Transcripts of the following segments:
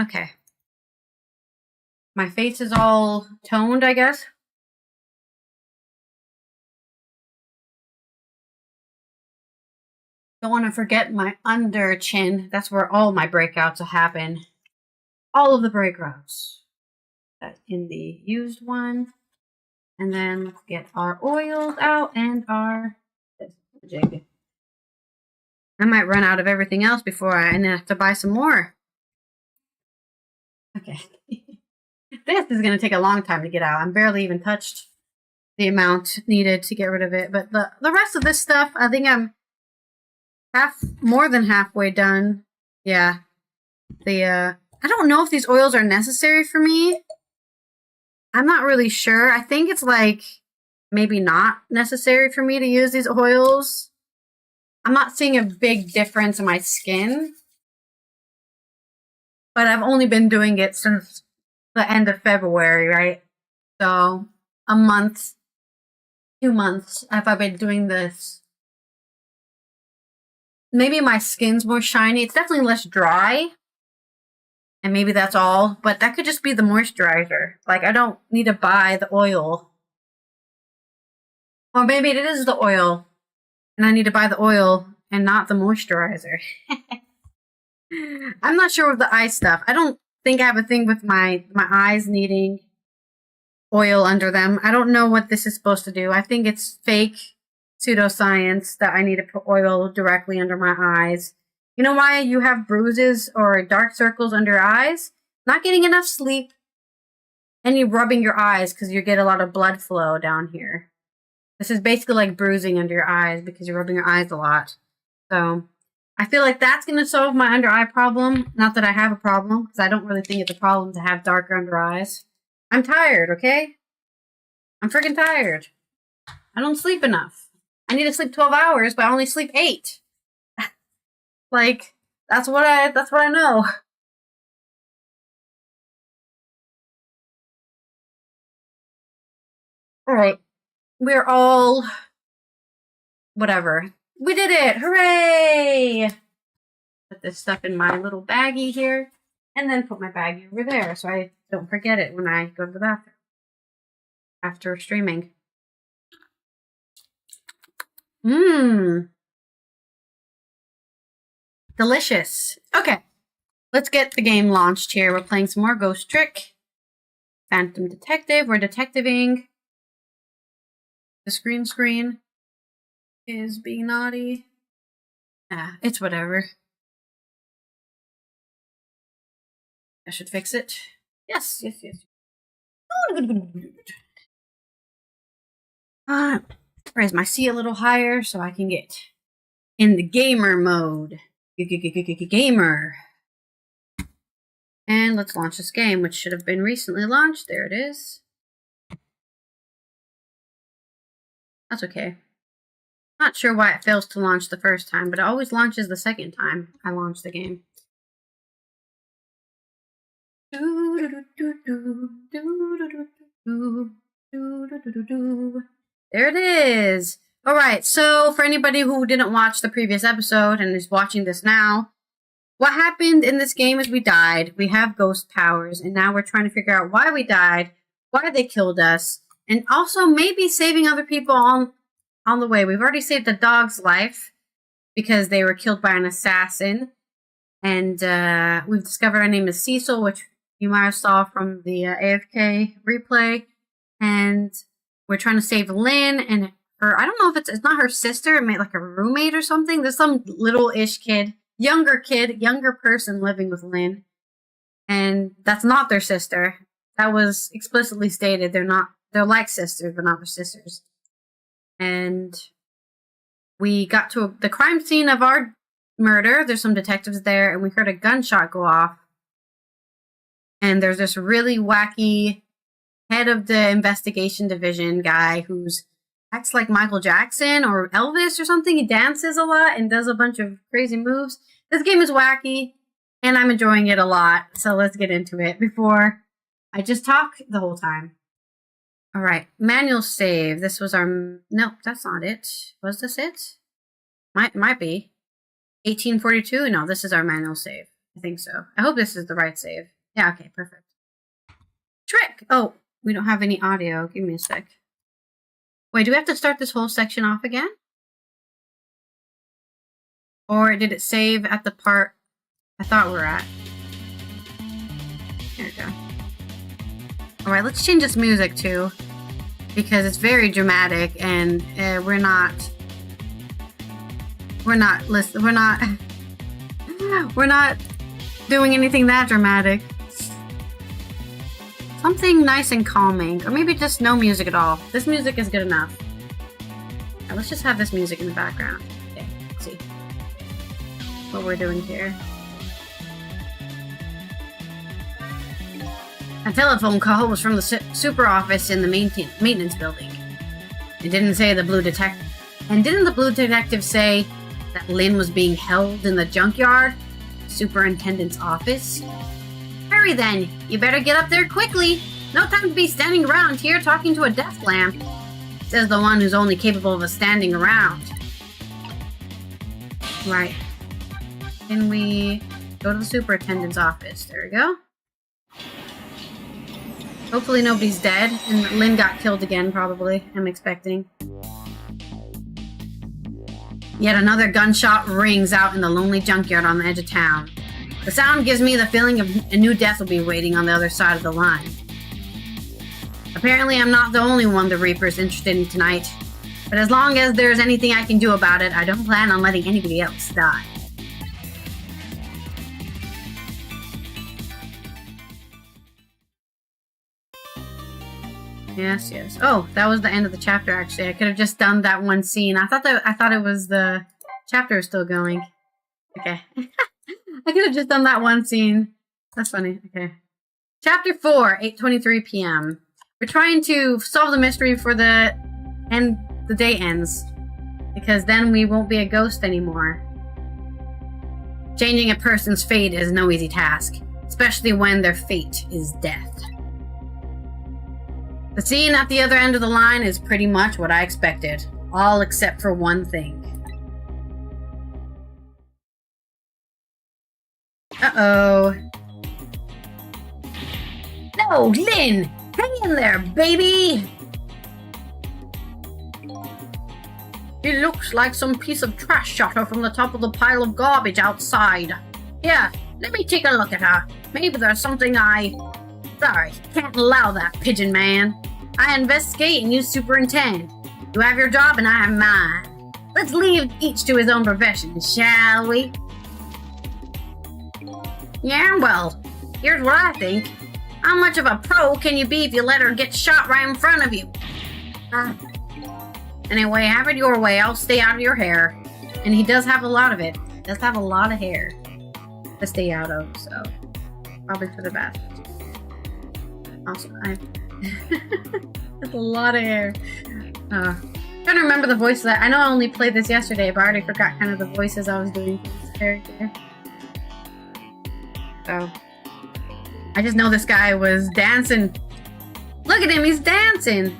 Okay. My face is all toned, I guess. Don't want to forget my under chin. That's where all my breakouts will happen. All of the breakouts. That's in the used one. And then let's get our oils out and our jig. I might run out of everything else before I have to buy some more. Okay. This is going to take a long time to get out. I'm barely even touched the amount needed to get rid of it. But the rest of this stuff, I think I'm more than halfway done. Yeah. I don't know if these oils are necessary for me. I'm not really sure. I think it's like maybe not necessary for me to use these oils. I'm not seeing a big difference in my skin. But I've only been doing it since the end of February, right? So a month, 2 months have I been doing this. Maybe my skin's more shiny. It's definitely less dry. And maybe that's all. But that could just be the moisturizer. Like, I don't need to buy the oil. Or maybe it is the oil. And I need to buy the oil and not the moisturizer. I'm not sure with the eye stuff. I don't think I have a thing with my eyes needing oil under them. I don't know what this is supposed to do. I think it's fake pseudoscience that I need to put oil directly under my eyes. You know why you have bruises or dark circles under your eyes? Not getting enough sleep and you rubbing your eyes because you get a lot of blood flow down here. This is basically like bruising under your eyes because you're rubbing your eyes a lot. So I feel like that's going to solve my under eye problem. Not that I have a problem, because I don't really think it's a problem to have darker under eyes. I'm tired, okay? I'm freaking tired. I don't sleep enough. I need to sleep 12 hours, but I only sleep 8. Like, that's what I know. All right. We're all whatever. We did it! Hooray! Put this stuff in my little baggie here, and then put my baggie over there so I don't forget it when I go to the bathroom after streaming. Mmm. Delicious. Okay. Let's get the game launched here. We're playing some more Ghost Trick. Phantom Detective. We're detectiving. The screen is being naughty. Ah, it's whatever. I should fix it. Yes. Raise my C a little higher so I can get in the gamer mode. Gamer. And let's launch this game, which should have been recently launched. There it is. That's okay. Not sure why it fails to launch the first time, but it always launches the second time I launch the game. There it is. All right, so for anybody who didn't watch the previous episode and is watching this now, what happened in this game is we died. We have ghost powers, and now we're trying to figure out why we died, why they killed us, and also maybe saving other people on the way. We've already saved a dog's life because they were killed by an assassin. And we've discovered our name is Sissel, which you might have saw from the AFK replay. And we're trying to save Lynn and her. I don't know if it's not her sister. It may like a roommate or something. There's some little-ish kid, younger person living with Lynn. And that's not their sister. That was explicitly stated. They're like sisters, but not their sisters. And we got to the crime scene of our murder. There's some detectives there, and we heard a gunshot go off. And there's this really wacky head of the investigation division guy who's acts like Michael Jackson or Elvis or something. He dances a lot and does a bunch of crazy moves. This game is wacky, and I'm enjoying it a lot. So let's get into it before I just talk the whole time. All right, manual save. This was our... Nope, that's not it. Was this it? Might be. 1842? No, this is our manual save. I think so. I hope this is the right save. Yeah, okay, perfect. Trick! Oh, we don't have any audio. Give me a sec. Wait, do we have to start this whole section off again? Or did it save at the part I thought we were at? There we go. Alright, let's change this music too. Because it's very dramatic and we're not doing anything that dramatic. Something nice and calming. Or maybe just no music at all. This music is good enough. Right, let's just have this music in the background. Okay, let's see what we're doing here. A telephone call was from the super office in the maintenance building. It didn't say the blue detective. And didn't the blue detective say that Lynn was being held in the junkyard? Superintendent's office? Hurry then! You better get up there quickly! No time to be standing around here talking to a desk lamp. Says the one who's only capable of standing around. Right. Can we go to the superintendent's office? There we go. Hopefully nobody's dead, and Lynn got killed again, probably, I'm expecting. Yet another gunshot rings out in the lonely junkyard on the edge of town. The sound gives me the feeling of a new death will be waiting on the other side of the line. Apparently I'm not the only one the Reaper's interested in tonight, but as long as there's anything I can do about it, I don't plan on letting anybody else die. Yes, yes. Oh, that was the end of the chapter, actually. I could have just done that one scene. I thought it was the chapter was still going. Okay. I could have just done that one scene. That's funny. Okay. Chapter 4, 8:23 p.m. We're trying to solve the mystery for the day ends. Because then we won't be a ghost anymore. Changing a person's fate is no easy task. Especially when their fate is death. The scene at the other end of the line is pretty much what I expected. All except for one thing. Uh-oh. No, Lynn! Hang in there, baby! It looks like some piece of trash shot her from the top of the pile of garbage outside. Here, let me take a look at her. Maybe there's something Sorry, can't allow that, pigeon man. I investigate and you superintend. You have your job and I have mine. Let's leave each to his own profession, shall we? Yeah, well, here's what I think. How much of a pro can you be if you let her get shot right in front of you? Anyway, have it your way. I'll stay out of your hair. And he does have a lot of it. He does have a lot of hair to stay out of, so probably for the best. Also, that's a lot of hair. I'm trying to remember the voices. I know I only played this yesterday, but I already forgot kind of the voices I was doing for this character. So, I just know this guy was dancing. Look at him, he's dancing.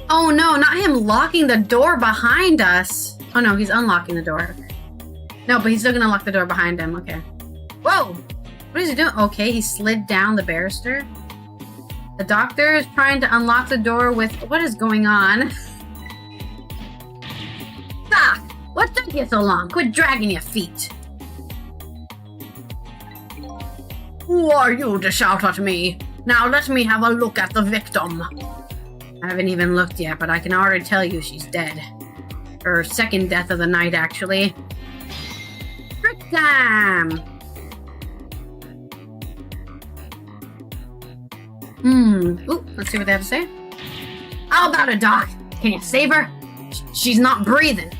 Oh no, not him locking the door behind us. Oh no, he's unlocking the door. No, but he's still gonna lock the door behind him. Okay. Whoa! What is he doing? Okay, he slid down the banister. The doctor is trying to unlock the door with... What is going on? Doc! What took you so long? Quit dragging your feet. Who are you to shout at me? Now let me have a look at the victim. I haven't even looked yet, but I can already tell you she's dead. Her second death of the night, actually. Trick time! Ooh, let's see what they have to say. How about it, Doc? Can you save her? She's not breathing.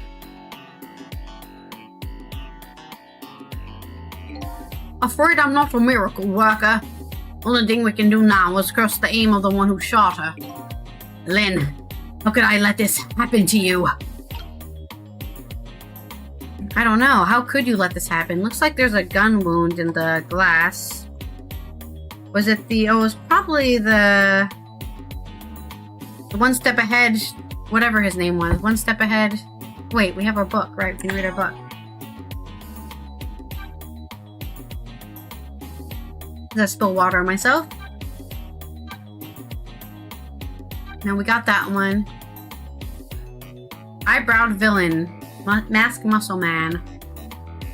Afraid I'm not a miracle worker. Only thing we can do now is curse the aim of the one who shot her. Lynn, how could I let this happen to you? I don't know. How could you let this happen? Looks like there's a gun wound in the glass. Was it the... Oh, it was probably the one step ahead... Whatever his name was. One step ahead... Wait, we have our book, right? We can read our book. Did I spill water on myself? Now we got that one. Eyebrowed villain. Masked muscle man.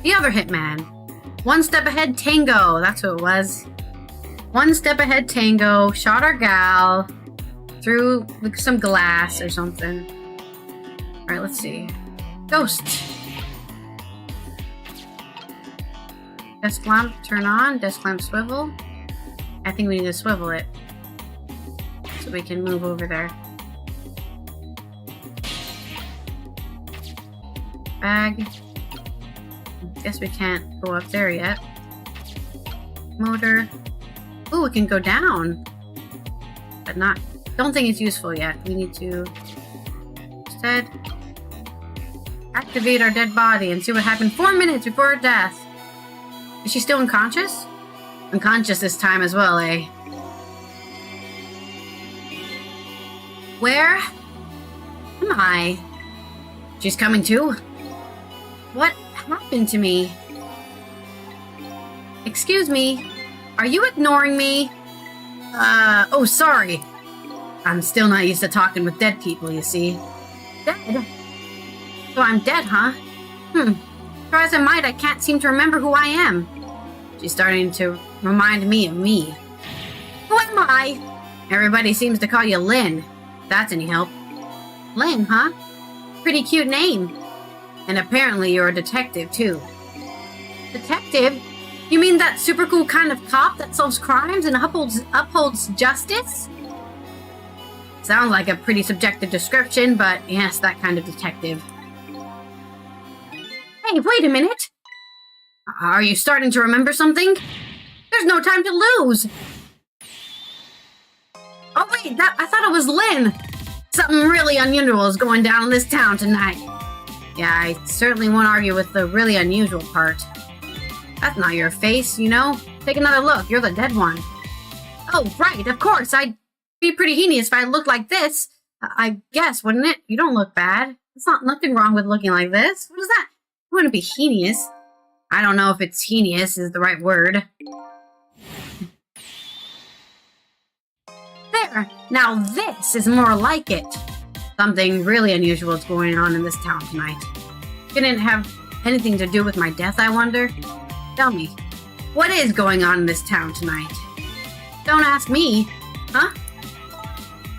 The other hitman. One step ahead tango. That's who it was. One step ahead tango. Shot our gal. Through like, some glass or something. Alright, let's see. Ghost. Desk lamp turn on. Desk lamp swivel. I think we need to swivel it. So we can move over there. Bag. Guess we can't go up there yet. Motor. Ooh, we can go down. But not... Don't think it's useful yet. We need to... Instead... Activate our dead body and see what happened 4 minutes before her death. Is she still unconscious? Unconscious this time as well, eh? Where am I? She's coming too? What happened to me? Excuse me, are you ignoring me? Oh, sorry. I'm still not used to talking with dead people, you see. Dead? So I'm dead, huh? Try as I might, I can't seem to remember who I am. She's starting to remind me of me. Who am I? Everybody seems to call you Lynn. If that's any help. Lynn, huh? Pretty cute name. And apparently you're a detective, too. Detective? You mean that super cool kind of cop that solves crimes and upholds justice? Sounds like a pretty subjective description, but yes, that kind of detective. Hey, wait a minute! Are you starting to remember something? There's no time to lose! Oh wait, I thought it was Lynn! Something really unusual is going down in this town tonight. Yeah, I certainly won't argue with the really unusual part. That's not your face, you know? Take another look, you're the dead one. Oh, right, of course, I'd be pretty heinous if I looked like this. I guess, wouldn't it? You don't look bad. There's nothing wrong with looking like this. What is that? You wouldn't be heinous. I don't know if it's heinous is the right word. There! Now this is more like it. Something really unusual is going on in this town tonight. Couldn't have anything to do with my death, I wonder? Tell me, what is going on in this town tonight? Don't ask me. Huh?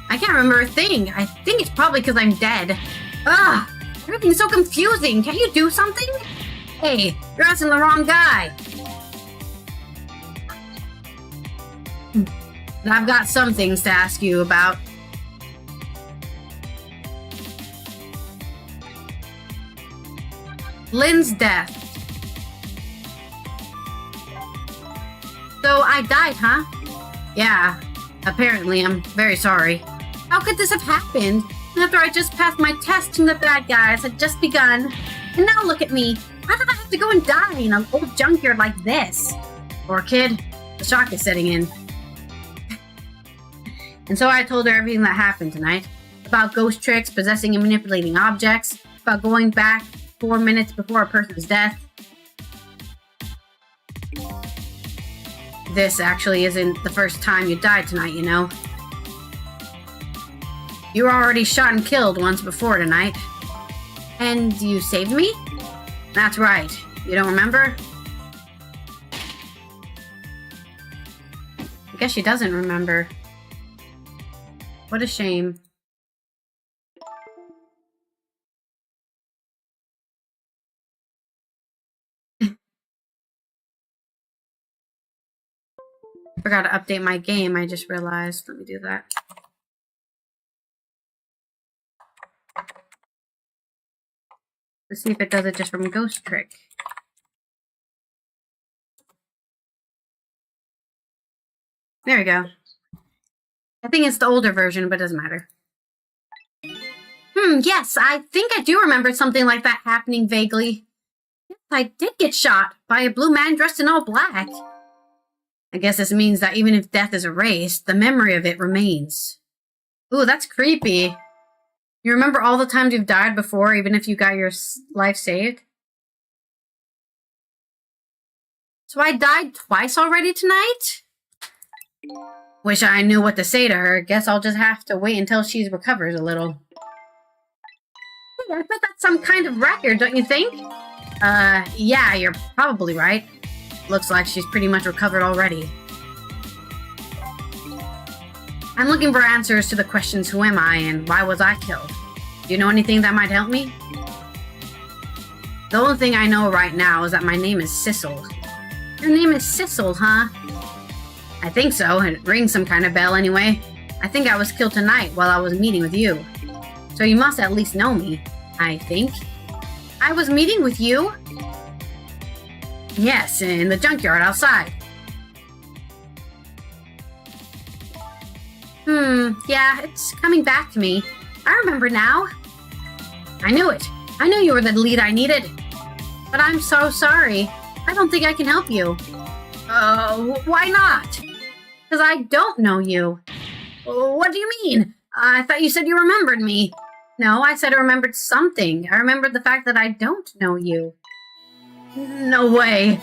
I can't remember a thing. I think it's probably because I'm dead. Ugh! Everything's so confusing. Can't you do something? Hey, you're asking the wrong guy. I've got some things to ask you about. Lynn's death. So I died, huh? Yeah, apparently. I'm very sorry. How could this have happened? After I just passed my test and the bad guys had just begun. And now look at me. How did I have to go and die in an old junkyard like this? Poor kid. The shock is setting in. And so I told her everything that happened tonight. About ghost tricks, possessing and manipulating objects. About going back 4 minutes before a person's death. This actually isn't the first time you died tonight, you know. You were already shot and killed once before tonight. And you saved me? That's right. You don't remember? I guess she doesn't remember. What a shame. Forgot to update my game, I just realized. Let me do that. Let's see if it does it just from Ghost Trick. There we go. I think it's the older version, but it doesn't matter. Yes, I think I do remember something like that happening vaguely. Yes, I did get shot by a blue man dressed in all black. I guess this means that even if death is erased, the memory of it remains. Ooh, that's creepy. You remember all the times you've died before, even if you got your life saved? So I died twice already tonight? Wish I knew what to say to her. Guess I'll just have to wait until she recovers a little. Hey, I bet that's some kind of record, don't you think? Yeah, you're probably right. Looks like she's pretty much recovered already. I'm looking for answers to the questions, who am I and why was I killed? Do you know anything that might help me? The only thing I know right now is that my name is Sissel. Your name is Sissel, huh? I think so. It rings some kind of bell anyway. I think I was killed tonight while I was meeting with you. So you must at least know me, I think. I was meeting with you? Yes, in the junkyard outside. Yeah, it's coming back to me. I remember now. I knew it. I knew you were the lead I needed. But I'm so sorry. I don't think I can help you. Why not? Because I don't know you. What do you mean? I thought you said you remembered me. No, I said I remembered something. I remembered the fact that I don't know you. No way.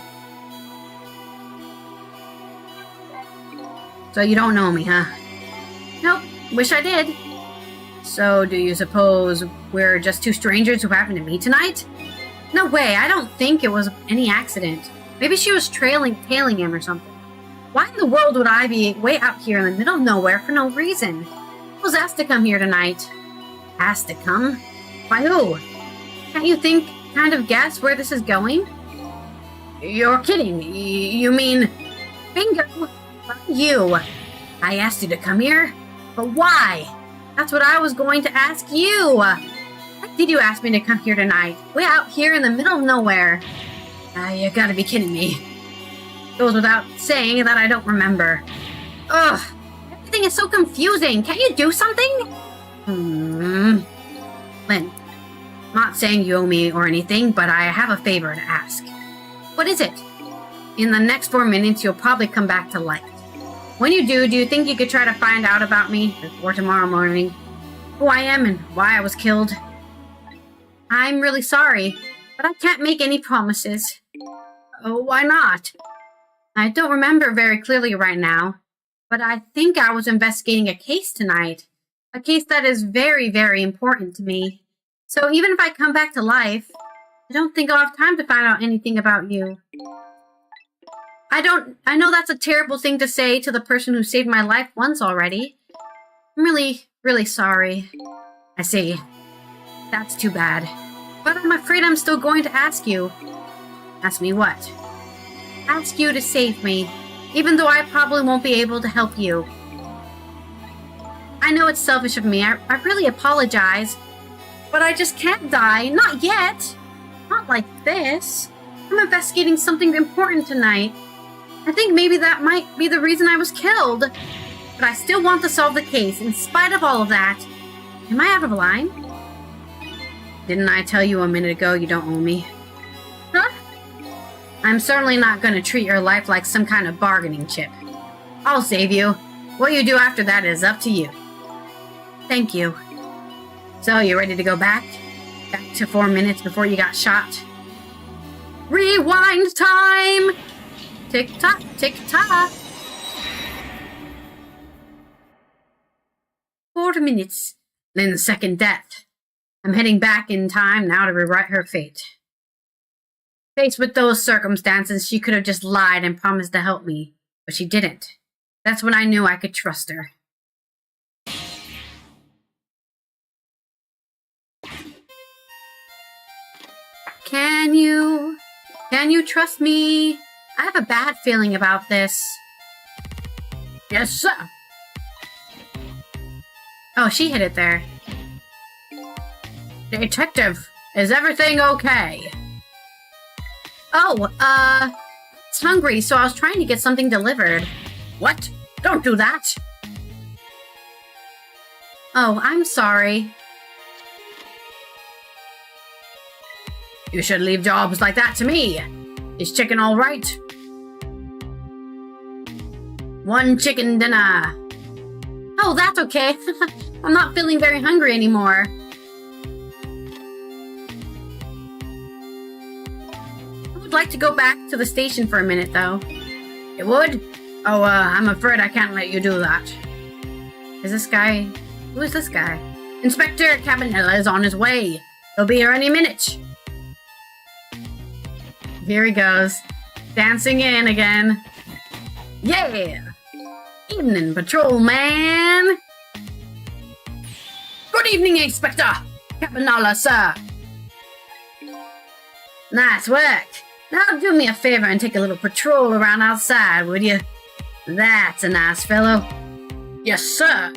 So you don't know me, huh? Nope. Wish I did. So do you suppose we're just two strangers who happened to meet tonight? No way. I don't think it was any accident. Maybe she was tailing him or something. Why in the world would I be way out here in the middle of nowhere for no reason? I was asked to come here tonight. Asked to come? By who? Can't you kind of guess where this is going? You're kidding. You mean... Bingo! You. I asked you to come here? But why? That's what I was going to ask you. Why did you ask me to come here tonight? Way out here in the middle of nowhere. You gotta be kidding me. Goes without saying that I don't remember. Ugh. Everything is so confusing. Can't you do something? Lynn, not saying you owe me or anything, but I have a favor to ask. What is it? In the next 4 minutes, you'll probably come back to life. When you do you think you could try to find out about me before tomorrow morning? Who I am and why I was killed? I'm really sorry, but I can't make any promises. Oh, why not? I don't remember very clearly right now, but I think I was investigating a case tonight. A case that is very, very important to me. So even if I come back to life, I don't think I'll have time to find out anything about you. I know that's a terrible thing to say to the person who saved my life once already. I'm really, really sorry. I see. That's too bad. But I'm afraid I'm still going to ask you. Ask me what? Ask you to save me, even though I probably won't be able to help you. I know it's selfish of me. I really apologize. But I just can't die. Not yet. Not like this. I'm investigating something important tonight. I think maybe that might be the reason I was killed. But I still want to solve the case, in spite of all of that. Am I out of line? Didn't I tell you a minute ago you don't owe me? Huh? I'm certainly not going to treat your life like some kind of bargaining chip. I'll save you. What you do after that is up to you. Thank you. So, you ready to go back? Back to 4 minutes before you got shot? Rewind time! Tick-tock, tick-tock. 4 minutes. Lynn's second death. I'm heading back in time now to rewrite her fate. Faced with those circumstances, she could have just lied and promised to help me, but she didn't. That's when I knew I could trust her. Can you trust me? I have a bad feeling about this. Yes, sir. Oh, she hit it there. Detective, is everything okay? Oh, it's hungry, so I was trying to get something delivered. What? Don't do that! Oh, I'm sorry. You should leave jobs like that to me. Is chicken all right? 1 chicken dinner. Oh, that's okay. I'm not feeling very hungry anymore. would like to go back to the station for a minute, though. It would? Oh, I'm afraid I can't let you do that. Is this guy... Who is this guy? Inspector Cabanella is on his way. He'll be here any minute. Here he goes. Dancing in again. Yeah! Evening, patrol man! Good evening, Inspector Cabanella, sir. Nice work. Now do me a favor and take a little patrol around outside, would you? That's a nice fellow. Yes, sir.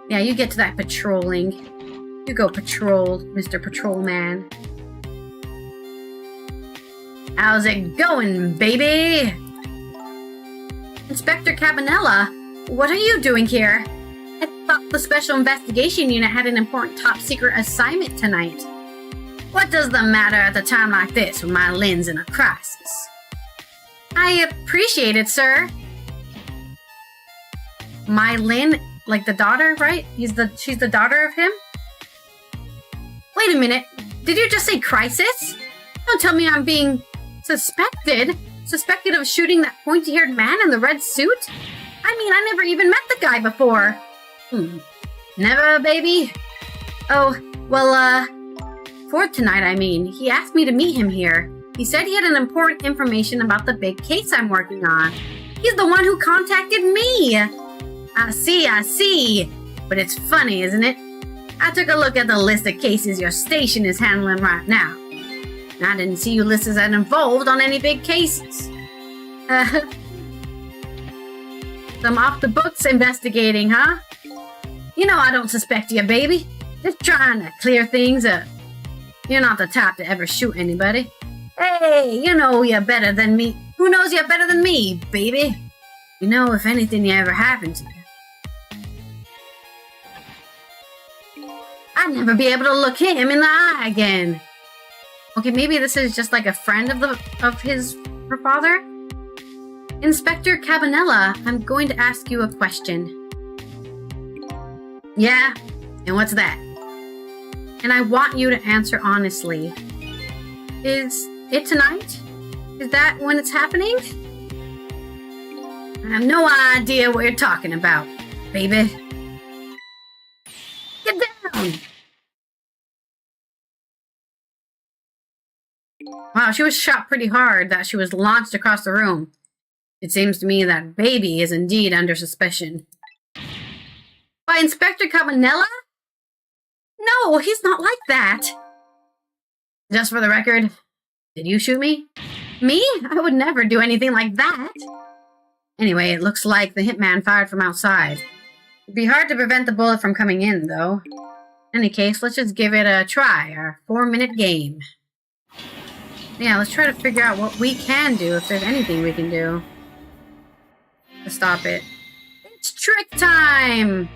Yeah, you get to that patrolling. You go patrol, Mr. Patrolman. How's it going, baby? Inspector Cabanella, what are you doing here? I thought the Special Investigation Unit had an important top-secret assignment tonight. What does the matter at a time like this when my Lynn's in a crisis? I appreciate it, sir. My Lynn, like the daughter, right? She's the daughter of him? Wait a minute. Did you just say crisis? Don't tell me I'm being suspected. Suspected of shooting that pointy-haired man in the red suit? I mean, I never even met the guy before. Never, baby? Oh, well, for tonight, I mean. He asked me to meet him here. He said he had an important information about the big case I'm working on. He's the one who contacted me. I see. But it's funny, isn't it? I took a look at the list of cases your station is handling right now. I didn't see you listed as involved on any big cases. Some off-the-books investigating, huh? You know I don't suspect you, baby. Just trying to clear things up. You're not the type to ever shoot anybody. Hey, you know you're better than me. Who knows you're better than me, baby? You know if anything ever happened to you, I'd never be able to look him in the eye again. Okay, maybe this is just like a friend of her father? Inspector Cabanella, I'm going to ask you a question. Yeah? And what's that? And I want you to answer honestly. Is it tonight? Is that when it's happening? I have no idea what you're talking about, baby. Get down! Wow, she was shot pretty hard that she was launched across the room. It seems to me that baby is indeed under suspicion. By Inspector Cabanella? No, he's not like that. Just for the record, did you shoot me? Me? I would never do anything like that. Anyway, it looks like the hitman fired from outside. It'd be hard to prevent the bullet from coming in, though. In any case, let's just give it a try, our 4-minute game. Yeah, let's try to figure out what we can do, if there's anything we can do to stop it. It's trick time!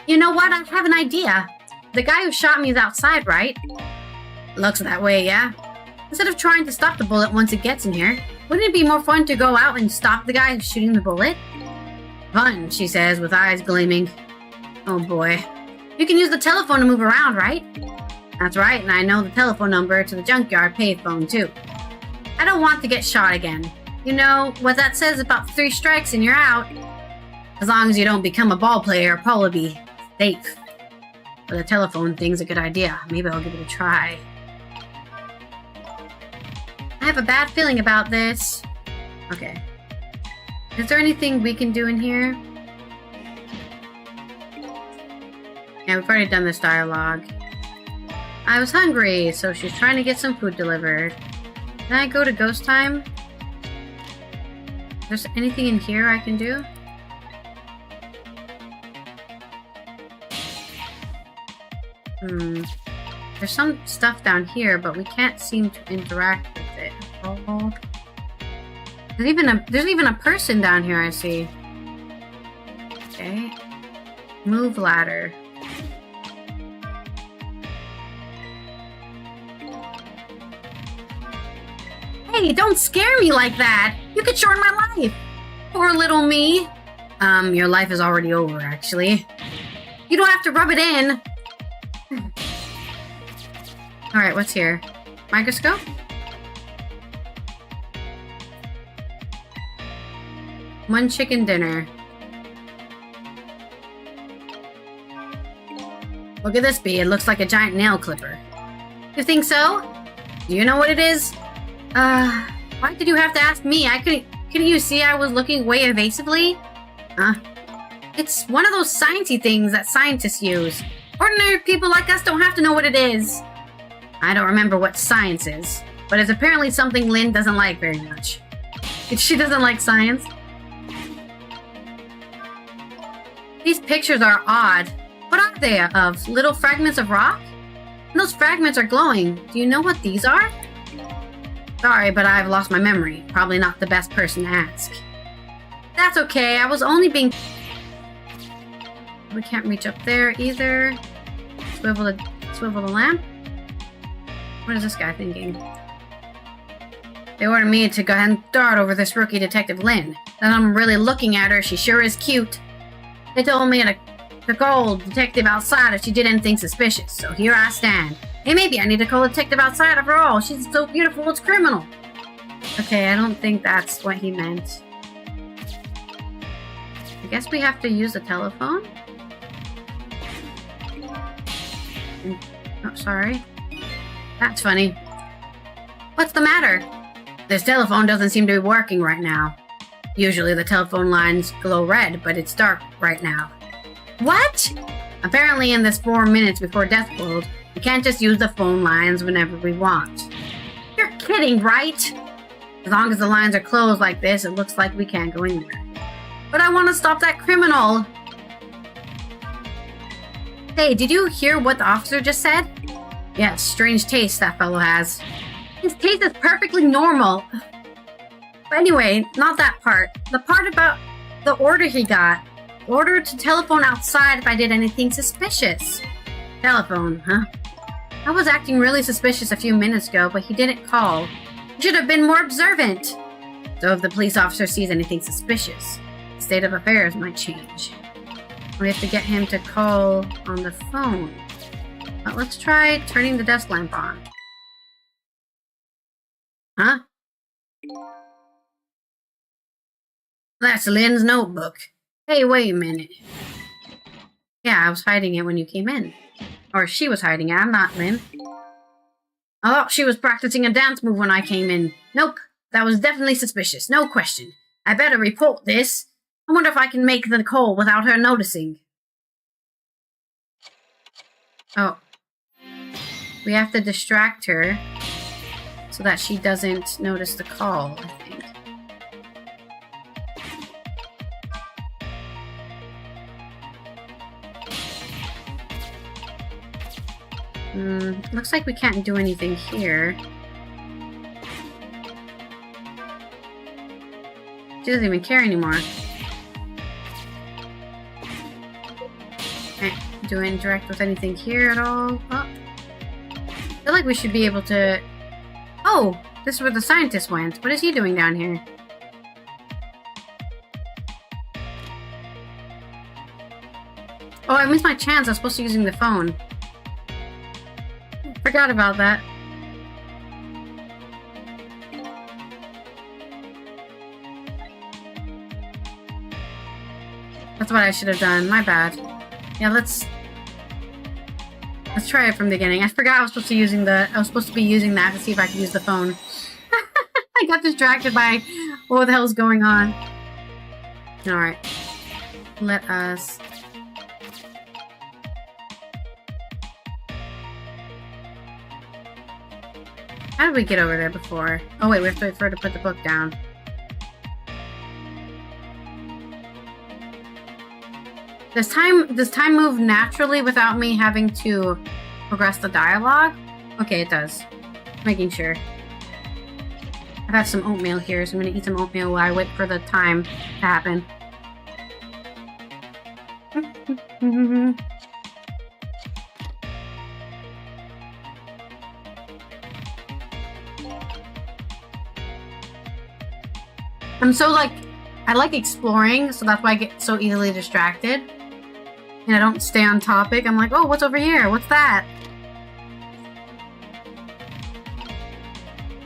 You know what? I have an idea. The guy who shot me is outside, right? Looks that way, yeah? Instead of trying to stop the bullet once it gets in here, wouldn't it be more fun to go out and stop the guy who's shooting the bullet? Fun, she says, with eyes gleaming. Oh boy. You can use the telephone to move around, right? That's right, and I know the telephone number to the junkyard payphone, too. I don't want to get shot again. You know, what that says about 3 strikes and you're out. As long as you don't become a ball player, you'll probably be safe. But the telephone thing's a good idea. Maybe I'll give it a try. I have a bad feeling about this. Okay. Is there anything we can do in here? Yeah, we've already done this dialogue. I was hungry, so she's trying to get some food delivered. Can I go to ghost time? Is there anything in here I can do? There's some stuff down here, but we can't seem to interact with it. Oh. There's even a person down here, I see. Okay. Move ladder. Hey, don't scare me like that! You could shorten my life! Poor little me. Your life is already over, actually. You don't have to rub it in. Alright, what's here? Microscope? One chicken dinner. Look at this bee. It looks like a giant nail clipper. You think so? Do you know what it is? Why did you have to ask me? Couldn't you see I was looking way evasively? It's one of those sciencey things that scientists use. Ordinary people like us don't have to know what it is. I don't remember what science is, but it's apparently something Lynn doesn't like very much. She doesn't like science. These pictures are odd. What are they of? Little fragments of rock? And those fragments are glowing. Do you know what these are? Sorry, but I've lost my memory. Probably not the best person to ask. That's okay, I was only being... We can't reach up there either. Swivel the lamp? What is this guy thinking? They ordered me to go ahead and dart over this rookie detective Lynn. And I'm really looking at her, she sure is cute. They told me to call detective outside if she did anything suspicious, so here I stand. Hey, maybe I need to call detective outside after all. She's so beautiful, it's criminal. Okay, I don't think that's what he meant. I guess we have to use the telephone? Oh, sorry. That's funny. What's the matter? This telephone doesn't seem to be working right now. Usually the telephone lines glow red, but it's dark right now. What? Apparently in this 4 minutes before death world, we can't just use the phone lines whenever we want. You're kidding, right? As long as the lines are closed like this, it looks like we can't go anywhere. But I want to stop that criminal! Hey, did you hear what the officer just said? Yeah, strange taste that fellow has. His taste is perfectly normal. But anyway, not that part. The part about the order he got. Order to telephone outside if I did anything suspicious. Telephone, huh? I was acting really suspicious a few minutes ago, but he didn't call. He should have been more observant. So if the police officer sees anything suspicious, the state of affairs might change. We have to get him to call on the phone. But let's try turning the desk lamp on. Huh? That's Lynn's notebook. Hey, wait a minute. Yeah, I was hiding it when you came in. Or she was hiding it, I'm not Lynn. I thought she was practicing a dance move when I came in. Nope, that was definitely suspicious, no question. I better report this. I wonder if I can make the call without her noticing. Oh. We have to distract her so that she doesn't notice the call, I think. Looks like we can't do anything here. She doesn't even care anymore. Can't do interact with anything here at all. Oh. I feel like we should be able to... Oh! This is where the scientist went. What is he doing down here? Oh, I missed my chance. I was supposed to be using the phone. Forgot about that. That's what I should have done. My bad. Yeah, let's try it from the beginning. I forgot I was supposed to be using that to see if I could use the phone. I got distracted by what the hell is going on. Alright. Let us... How did we get over there before? Oh wait, we have to wait for her to put the book down. Does time move naturally without me having to progress the dialogue? Okay, it does. Making sure. I've had some oatmeal here, so I'm gonna eat some oatmeal while I wait for the time to happen. I like exploring, so that's why I get so easily distracted. And I don't stay on topic. I'm like, oh, what's over here? What's that?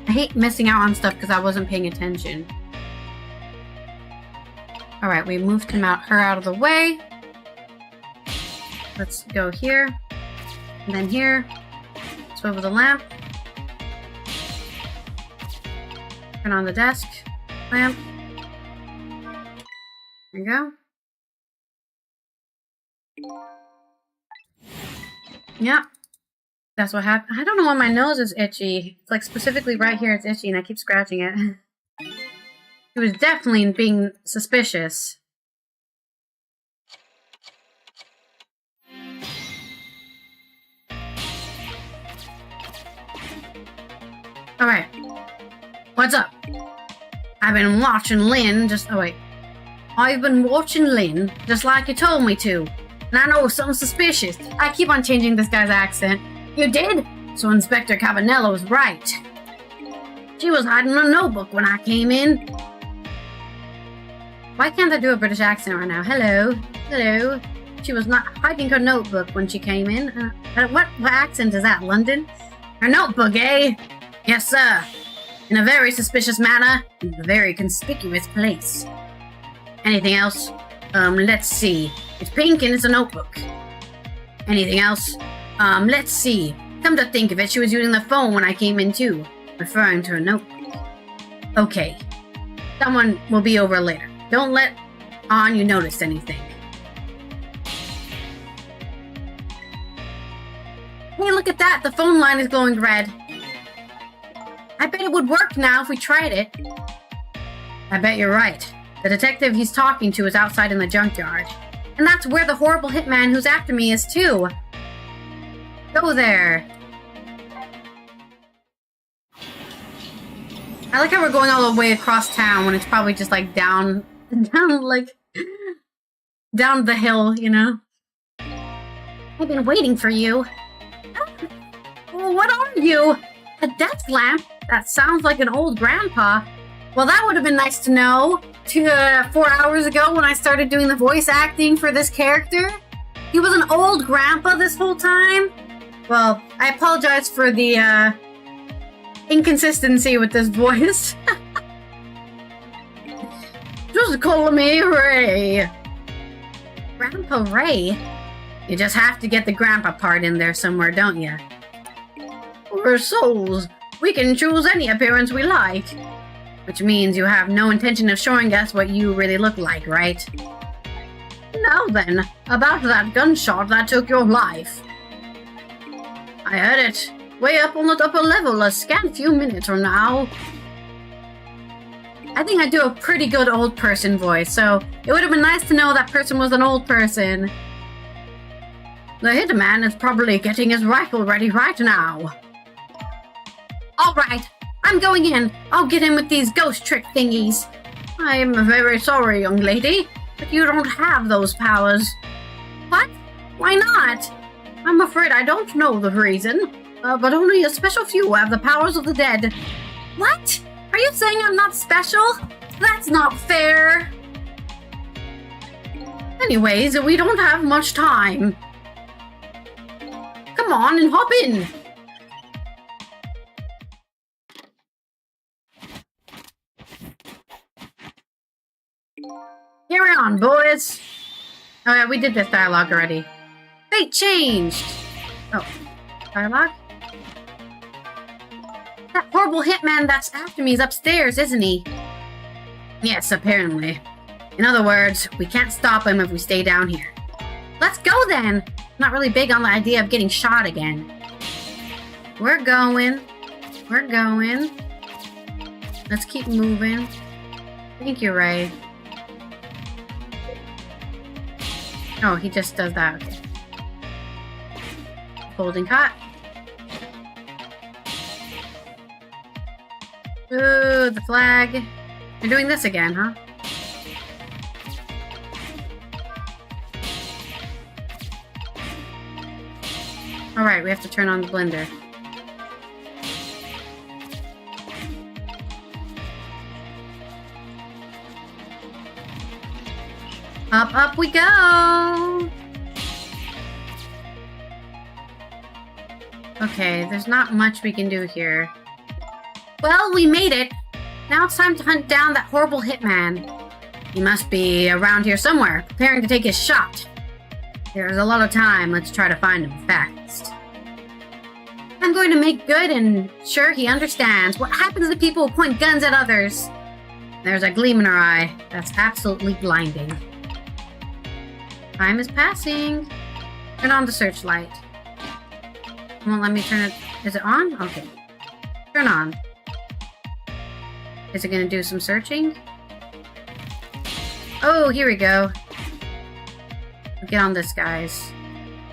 I hate missing out on stuff because I wasn't paying attention. Alright, we moved her out of the way. Let's go here. And then here. Swivel the lamp. Turn on the desk lamp. There you go. Yep. That's what happened. I don't know why my nose is itchy. It's like specifically right here it's itchy and I keep scratching it. He was definitely being suspicious. Alright. What's up? I've been watching Lynn I've been watching Lynn just like you told me to. And I know something suspicious. I keep on changing this guy's accent. You did? So Inspector Cabanello was right. She was hiding a notebook when I came in. Why can't I do a British accent right now? Hello? Hello? She was not hiding her notebook when she came in. What accent is that? London? Her notebook, eh? Yes, sir. In a very suspicious manner, in a very conspicuous place. Anything else? Let's see. It's pink and it's a notebook. Anything else? Let's see. Come to think of it, she was using the phone when I came in too, referring to her notebook. Okay. Someone will be over later. Don't let on you noticed anything. Hey, look at that! The phone line is glowing red. I bet it would work now if we tried it. I bet you're right. The detective he's talking to is outside in the junkyard. And that's where the horrible hitman who's after me is too. Go there. I like how we're going all the way across town when it's probably just like down the hill, you know? I've been waiting for you. Well, what are you? A desk lamp? That sounds like an old grandpa. Well, that would have been nice to know 4 hours ago when I started doing the voice acting for this character. He was an old grandpa this whole time. Well, I apologize for the inconsistency with this voice. Just call me Ray. Grandpa Ray? You just have to get the grandpa part in there somewhere, don't you? We're souls. We can choose any appearance we like. Which means you have no intention of showing us what you really look like, right? Now then, about that gunshot that took your life. I heard it. Way up on the upper level a scant few minutes from now. I think I do a pretty good old person voice, so it would have been nice to know that person was an old person. The hitman is probably getting his rifle ready right now. Alright, I'm going in. I'll get in with these ghost trick thingies. I'm very sorry, young lady, but you don't have those powers. What? Why not? I'm afraid I don't know the reason, but only a special few have the powers of the dead. What? Are you saying I'm not special? That's not fair. Anyways, we don't have much time. Come on and hop in. Carry on, boys. Oh yeah, we did this dialogue already. Fate changed. Oh, dialogue? That horrible hitman that's after me is upstairs, isn't he? Yes, apparently. In other words, we can't stop him if we stay down here. Let's go then! Not really big on the idea of getting shot again. We're going. We're going. Let's keep moving. Thank you, Ray. Oh, he just does that. Okay. Holding cot. Ooh, the flag. You're doing this again, huh? Alright, we have to turn on the blender. Up, up we go! Okay, there's not much we can do here. Well, we made it. Now it's time to hunt down that horrible hitman. He must be around here somewhere, preparing to take his shot. There's a lot of time. Let's try to find him fast. I'm going to make good and sure he understands what happens to people who point guns at others. There's a gleam in her eye. That's absolutely blinding. Time is passing. Turn on the searchlight. Won't let me turn it. Is it on? Okay. Turn on. Is it going to do some searching? Oh, here we go. Get on this guy's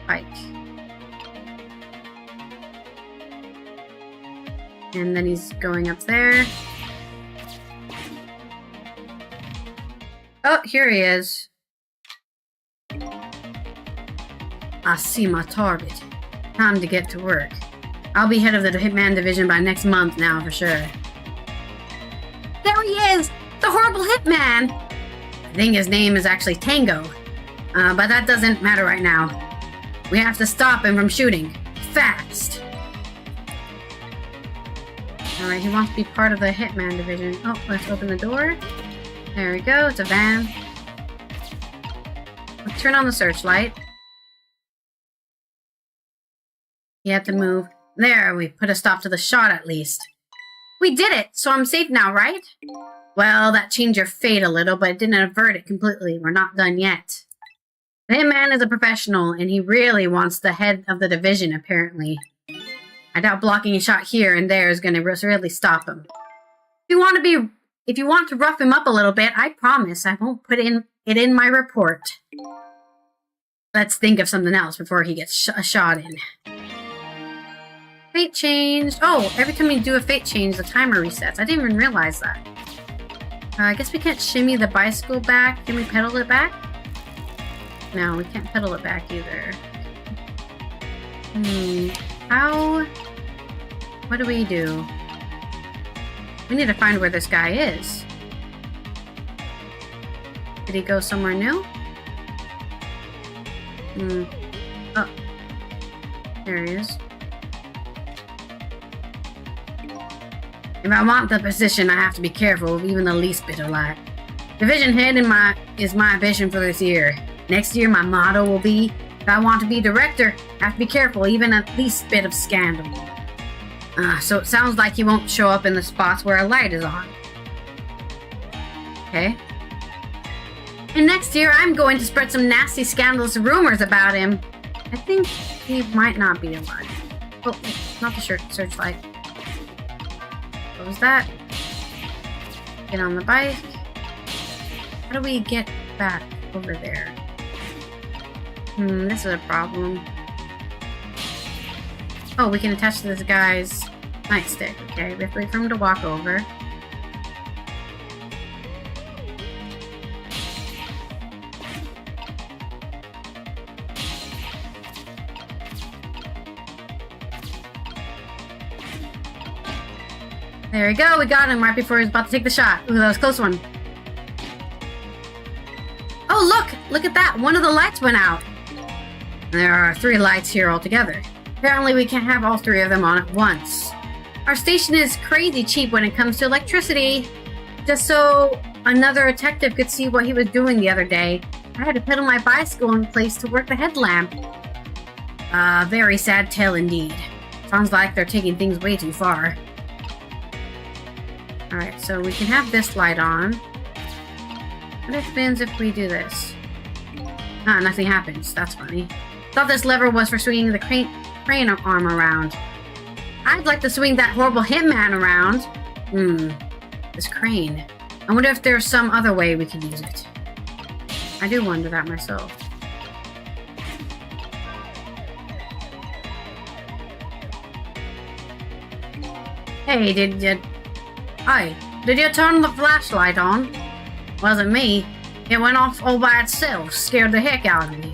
bike. And then he's going up there. Oh, here he is. I see my target. Time to get to work. I'll be head of the Hitman Division by next month now for sure. There he is! The horrible Hitman! I think his name is actually Tango. But that doesn't matter right now. We have to stop him from shooting. Fast! Alright, he wants to be part of the Hitman Division. Oh, let's open the door. There we go, it's a van. Let's turn on the searchlight. You have to move. There, we put a stop to the shot at least. We did it, so I'm safe now, right? Well, that changed your fate a little, but it didn't avert it completely. We're not done yet. The Hitman is a professional, and he really wants the head of the division, apparently. I doubt blocking a shot here and there is going to really stop him. If you want to rough him up a little bit, I promise I won't put it in my report. Let's think of something else before he gets a shot in. Fate change. Oh, every time you do a fate change, the timer resets. I didn't even realize that. I guess we can't shimmy the bicycle back. Can we pedal it back? No, we can't pedal it back either. How? What do we do? We need to find where this guy is. Did he go somewhere new? Oh. There he is. If I want the position, I have to be careful of even the least bit of light. Division head is my vision for this year. Next year, my motto will be, if I want to be director, I have to be careful, even at least bit of scandal. So it sounds like he won't show up in the spots where a light is on. Okay. And next year, I'm going to spread some nasty, scandalous rumors about him. I think he might not be alive. Oh, not the searchlight. What was that? Get on the bike. How do we get back over there? This is a problem. Oh, we can attach to this guy's nightstick. Okay, we have to wait for him to walk over. There we go, we got him right before he was about to take the shot. Ooh, that was a close one. Oh, look at that. One of the lights went out. There are 3 lights here altogether. Apparently we can't have all 3 of them on at once. Our station is crazy cheap when it comes to electricity. Just so another detective could see what he was doing the other day, I had to pedal my bicycle in place to work the headlamp. Very sad tale indeed. Sounds like they're taking things way too far. Alright, so we can have this light on. What happens if we do this? Nothing happens. That's funny. Thought this lever was for swinging the crane arm around. I'd like to swing that horrible hitman around. This crane. I wonder if there's some other way we could use it. I do wonder that myself. Hey, did you turn the flashlight on? Wasn't me. It went off all by itself. Scared the heck out of me.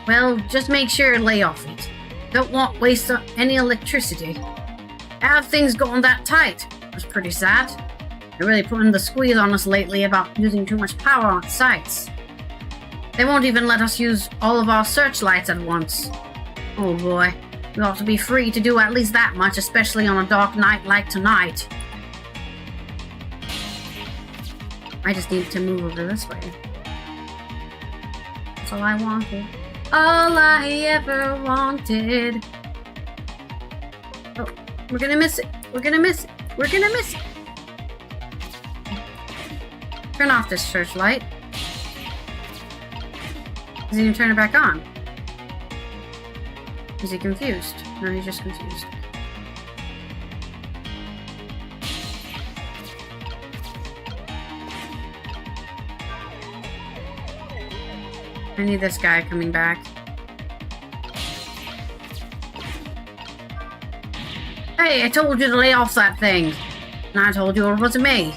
Well, just make sure to lay off it. Don't want to waste any electricity. How have things gone that tight? That's pretty sad. They're really putting the squeeze on us lately about using too much power on sites. They won't even let us use all of our searchlights at once. Oh boy, we ought to be free to do at least that much, especially on a dark night like tonight. I just need to move over this way. That's all I wanted. All I ever wanted. Oh, we're gonna miss it. We're gonna miss it. We're gonna miss it. Turn off this searchlight. Is he gonna turn it back on? Is he confused? No, he's just confused. I need this guy coming back. Hey, I told you to lay off that thing. And I told you it wasn't me.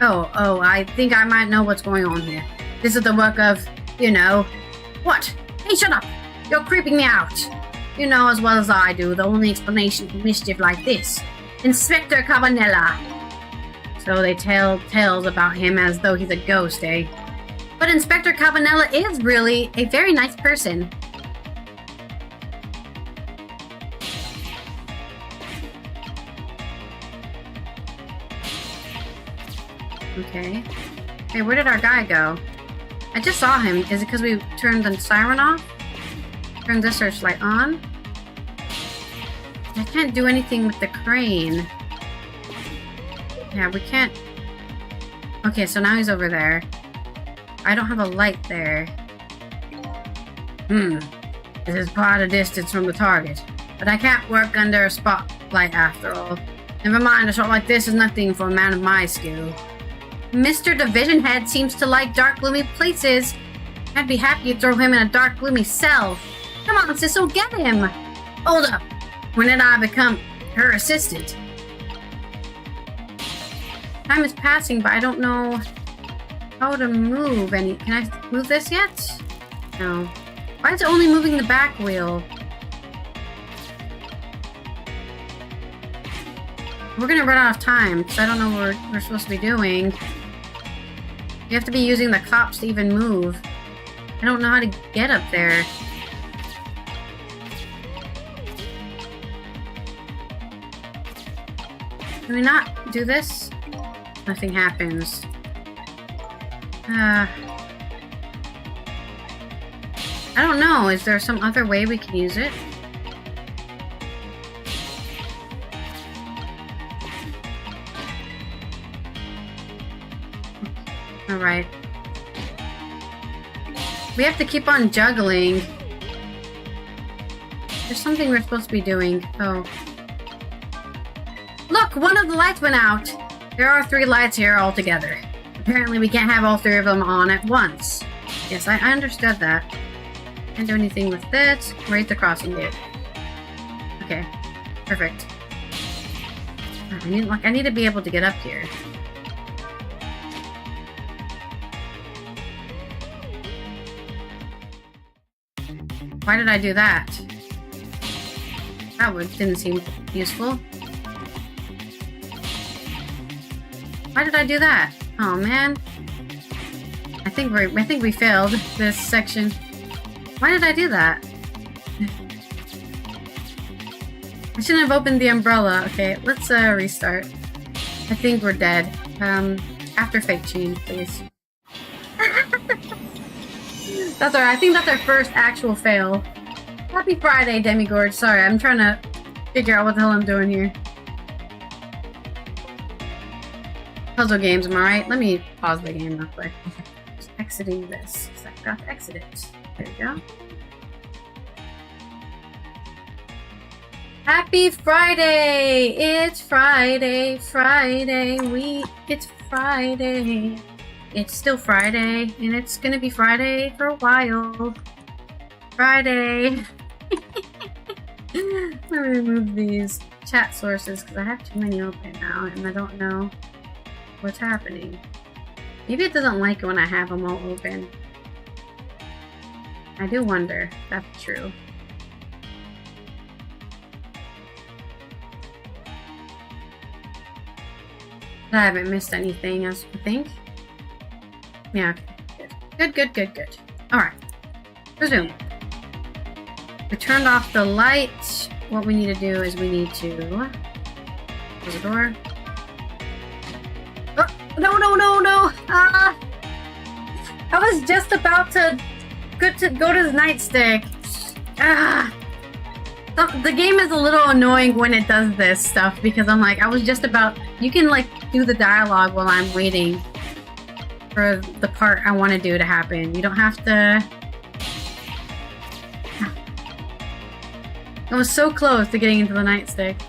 Oh, I think I might know what's going on here. This is the work of, you know... What? Hey, shut up! You're creeping me out. You know as well as I do the only explanation for mischief like this. Inspector Cabanella. So they tell tales about him as though he's a ghost, eh? But Inspector Cabanella is really a very nice person. Okay. Hey, where did our guy go? I just saw him. Is it because we turned the siren off? Turned the searchlight on? I can't do anything with the crane. Yeah, we can't... Okay, so now he's over there. I don't have a light there. This is quite a distance from the target. But I can't work under a spotlight after all. Never mind, a shot like this is nothing for a man of my skill. Mr. Division Head seems to like dark, gloomy places. I'd be happy to throw him in a dark, gloomy cell. Come on, Sissel, get him! Hold up! When did I become her assistant? Time is passing, but I don't know how to move any... Can I move this yet? No. Why is it only moving the back wheel? We're gonna run out of time, because I don't know what we're supposed to be doing. You have to be using the cops to even move. I don't know how to get up there. Can we not do this? Nothing happens. I don't know. Is there some other way we can use it? Alright. We have to keep on juggling. There's something we're supposed to be doing. Oh. Look! One of the lights went out! There are 3 lights here altogether. Apparently we can't have all 3 of them on at once. Yes, I understood that. Can't do anything with this. Raise the crossing gate. Okay. Perfect. I need to be able to get up here. Why did I do that? That didn't seem useful. Why did I do that? Oh man. I think we failed this section. Why did I do that? I shouldn't have opened the umbrella. Okay, let's restart. I think we're dead. After fate change, please. That's alright. I think that's our first actual fail. Happy Friday, Demigorge. Sorry, I'm trying to figure out what the hell I'm doing here. Puzzle games, am I right? Let me pause the game real quick. Just exiting this. I forgot to exit it. There we go. Happy Friday! It's Friday, it's Friday. It's still Friday, and it's gonna be Friday for a while. Friday. Let me remove these chat sources, because I have too many open now, and I don't know what's happening. Maybe it doesn't like it when I have them all open. I do wonder if that's true. I haven't missed anything, I think. Yeah, good. Alright. Resume. We turned off the light. What we need to do is we need to close the door. Oh, no, no, no, no! I was just about to go to the nightstick. The game is a little annoying when it does this stuff because I'm like, I was just about... You can like do the dialogue while I'm waiting for the part I want to do to happen. You don't have to... I was so close to getting into the nightstick.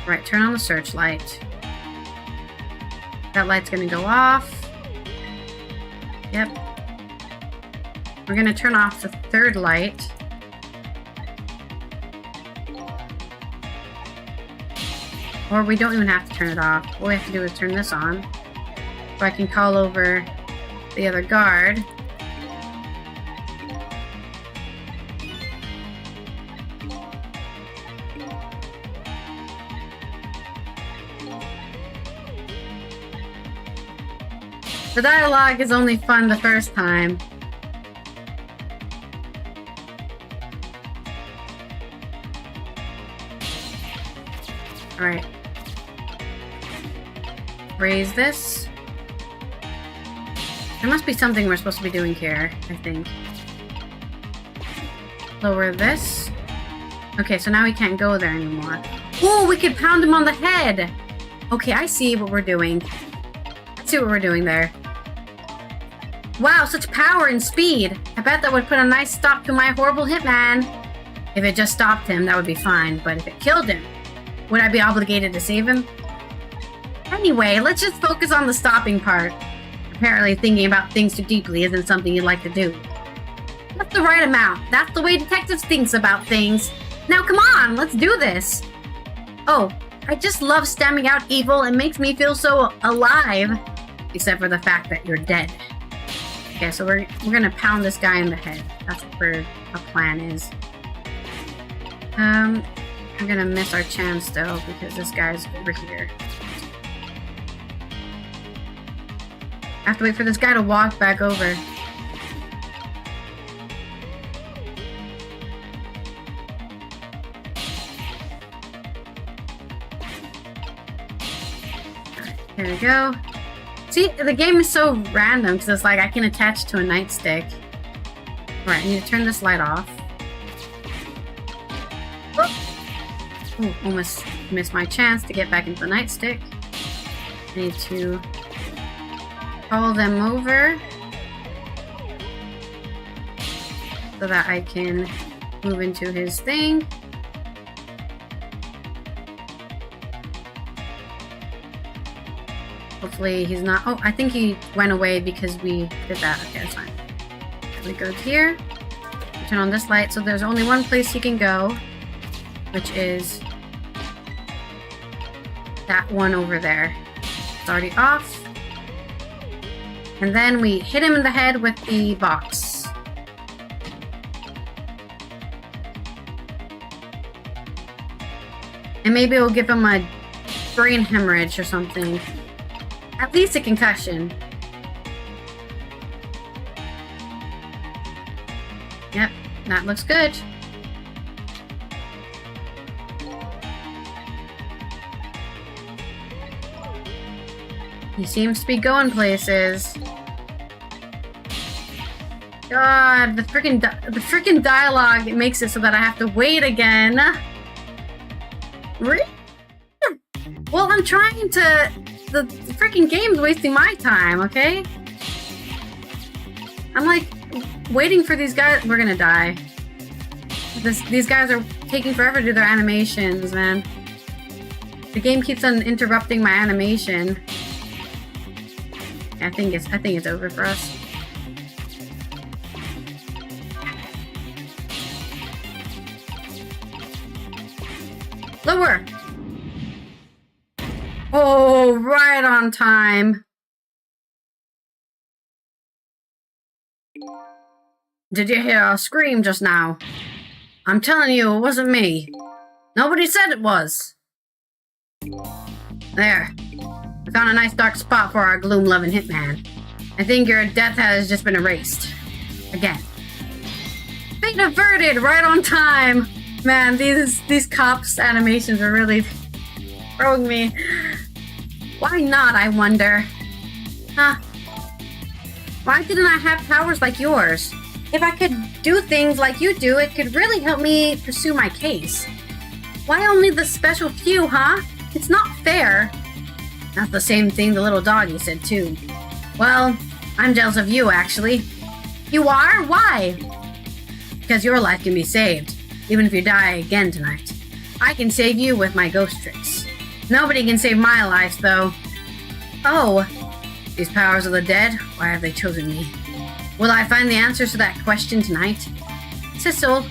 Right, turn on the searchlight. That light's gonna go off. Yep. We're gonna turn off the third light. Or we don't even have to turn it off. All we have to do is turn this on. So I can call over the other guard. The dialogue is only fun the first time. Alright. Raise this. There must be something we're supposed to be doing here, I think. Lower this. Okay, so now we can't go there anymore. Oh, we could pound him on the head! Okay, I see what we're doing. I see what we're doing there. Wow, such power and speed! I bet that would put a nice stop to my horrible hitman. If it just stopped him, that would be fine, but if it killed him, would I be obligated to save him? Anyway, let's just focus on the stopping part. Apparently thinking about things too deeply isn't something you'd like to do. That's the right amount. That's the way detectives think about things. Now come on, let's do this! Oh, I just love stemming out evil. It makes me feel so alive. Except for the fact that you're dead. Okay, so we're gonna pound this guy in the head. That's what our plan is. I'm gonna miss our chance though because this guy's over here. I have to wait for this guy to walk back over. Alright, there we go. See, the game is so random because it's like I can attach to a nightstick. Alright, I need to turn this light off. Ooh, almost missed my chance to get back into the nightstick. I need to call them over so that I can move into his thing. Hopefully he's not... Oh, I think he went away because we did that. Okay, that's fine. We go here. We turn on this light. So there's only one place he can go, which is that one over there. It's already off. And then we hit him in the head with the box. And maybe we'll give him a brain hemorrhage or something. At least a concussion. Yep, that looks good. He seems to be going places. God, the freaking dialogue, it makes it so that I have to wait again. Really? Well, I'm trying to... The freaking game's wasting my time, okay? I'm like waiting for these guys. We're gonna die. These guys are taking forever to do their animations, man. The game keeps on interrupting my animation. I think it's over for us. Lower. Oh, right on time. Did you hear a scream just now? I'm telling you, it wasn't me. Nobody said it was. There. We found a nice dark spot for our gloom-loving hitman. I think your death has just been erased. Again. Fate averted, right on time. Man, these cops animations are really throwing me. Why not, I wonder? Huh? Why didn't I have powers like yours? If I could do things like you do, it could really help me pursue my case. Why only the special few, huh? It's not fair. That's the same thing the little doggy said too. Well, I'm jealous of you, actually. You are? Why? Because your life can be saved, even if you die again tonight. I can save you with my ghost tricks. Nobody can save my life, though. Oh, these powers of the dead, why have they chosen me? Will I find the answers to that question tonight? Sissel,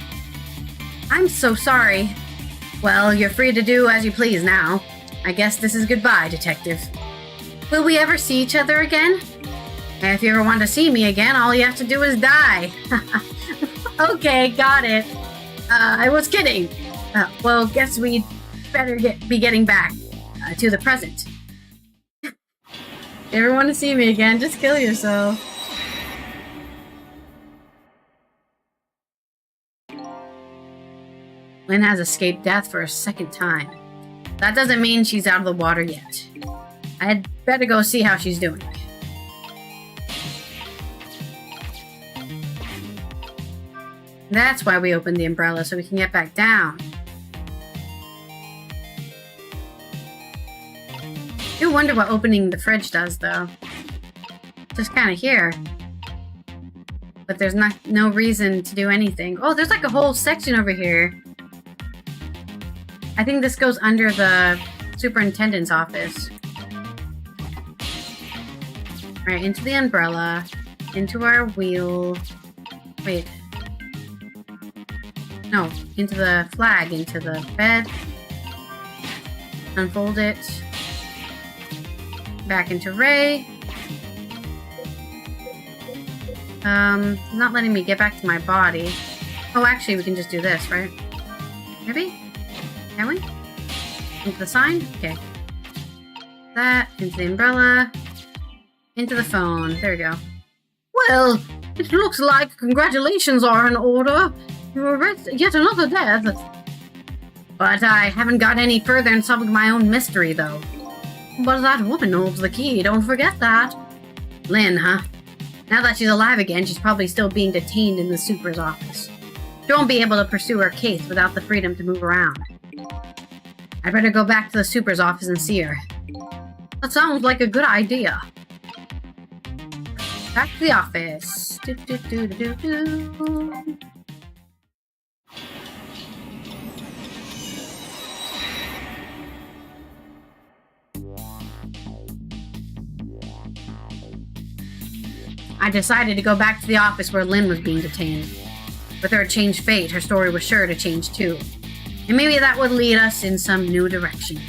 I'm so sorry. Well, you're free to do as you please now. I guess this is goodbye, detective. Will we ever see each other again? If you ever want to see me again, all you have to do is die. Okay, got it. I was kidding. Well, guess we'd better be getting back to the present. If you ever want to see me again, just kill yourself. Lynn has escaped death for a second time. That doesn't mean she's out of the water yet. I'd better go see how she's doing. That's why we opened the umbrella, so we can get back down. I do wonder what opening the fridge does, though. Just kind of here. But there's no reason to do anything. Oh, there's like a whole section over here. I think this goes under the superintendent's office. Right, into the umbrella. Into our wheel. Wait. No, into the flag, into the bed. Unfold it. Back into Ray. Not letting me get back to my body. Oh, actually, we can just do this, right? Maybe? Can we? Into the sign? Okay. That, into the umbrella. Into the phone. There we go. Well, it looks like congratulations are in order. You arrested yet another death. But I haven't got any further in solving my own mystery, though. But that woman holds the key, don't forget that. Lynn, huh? Now that she's alive again, she's probably still being detained in the super's office. She won't be able to pursue her case without the freedom to move around. I'd better go back to the super's office and see her. That sounds like a good idea. Back to the office. I decided to go back to the office where Lynn was being detained. With her changed fate, her story was sure to change too. And maybe that would lead us in some new direction.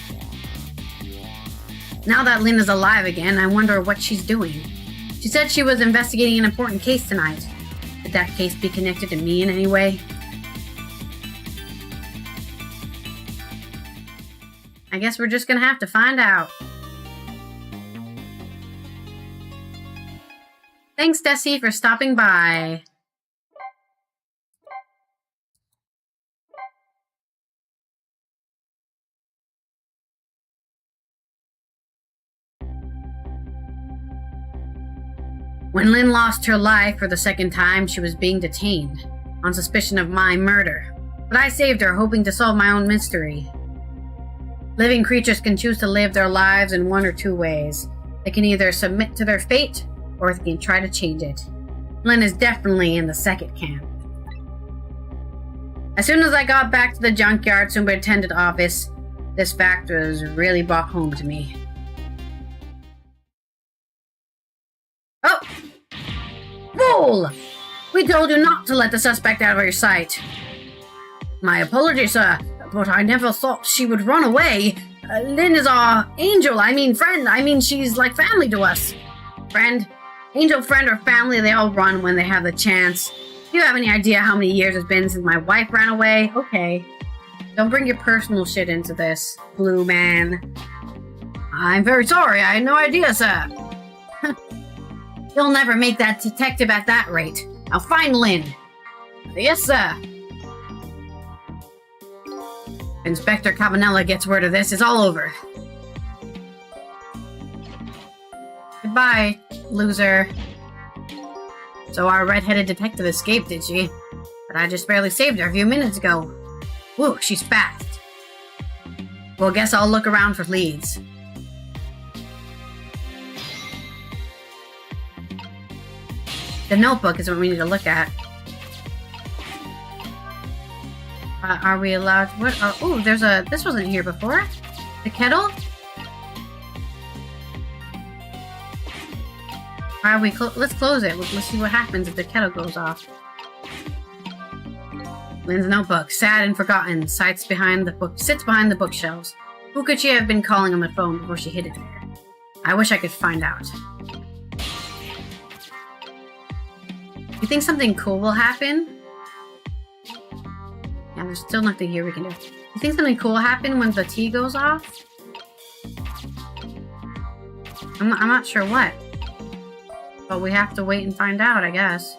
Now that Lynn is alive again, I wonder what she's doing. She said she was investigating an important case tonight. Could that case be connected to me in any way? I guess we're just gonna have to find out. Thanks, Desi, for stopping by. When Lynn lost her life for the second time, she was being detained on suspicion of my murder. But I saved her, hoping to solve my own mystery. Living creatures can choose to live their lives in one or two ways. They can either submit to their fate, or they can try to change it. Lynn is definitely in the second camp. As soon as I got back to the junkyard superintendent office, this fact was really brought home to me. Oh! Fool! We told you not to let the suspect out of your sight. My apologies, sir, but I never thought she would run away. Lynn is our friend. She's like family to us. Friend? Angel, friend, or family, they all run when they have the chance. Do you have any idea how many years it's been since my wife ran away? Okay. Don't bring your personal shit into this, Blue Man. I'm very sorry, I had no idea, sir. You'll never make that detective at that rate. Now find Lynn. Yes, sir. If Inspector Cabanella gets word of this, it's all over. Goodbye, loser. So our red-headed detective escaped, did she? But I just barely saved her a few minutes ago. Whoa, she's fast. Well, guess I'll look around for leads. The notebook is what we need to look at. Are we allowed? What? Oh, there's a. This wasn't here before. The kettle. Are we? Let's close it. Let's see what happens if the kettle goes off. Lynn's notebook, sad and forgotten, sits behind the bookshelves. Who could she have been calling on the phone before she hid it there? I wish I could find out. You think something cool will happen? Yeah, there's still nothing here we can do. You think something cool will happen when the tea goes off? I'm not sure what. But we have to wait and find out, I guess.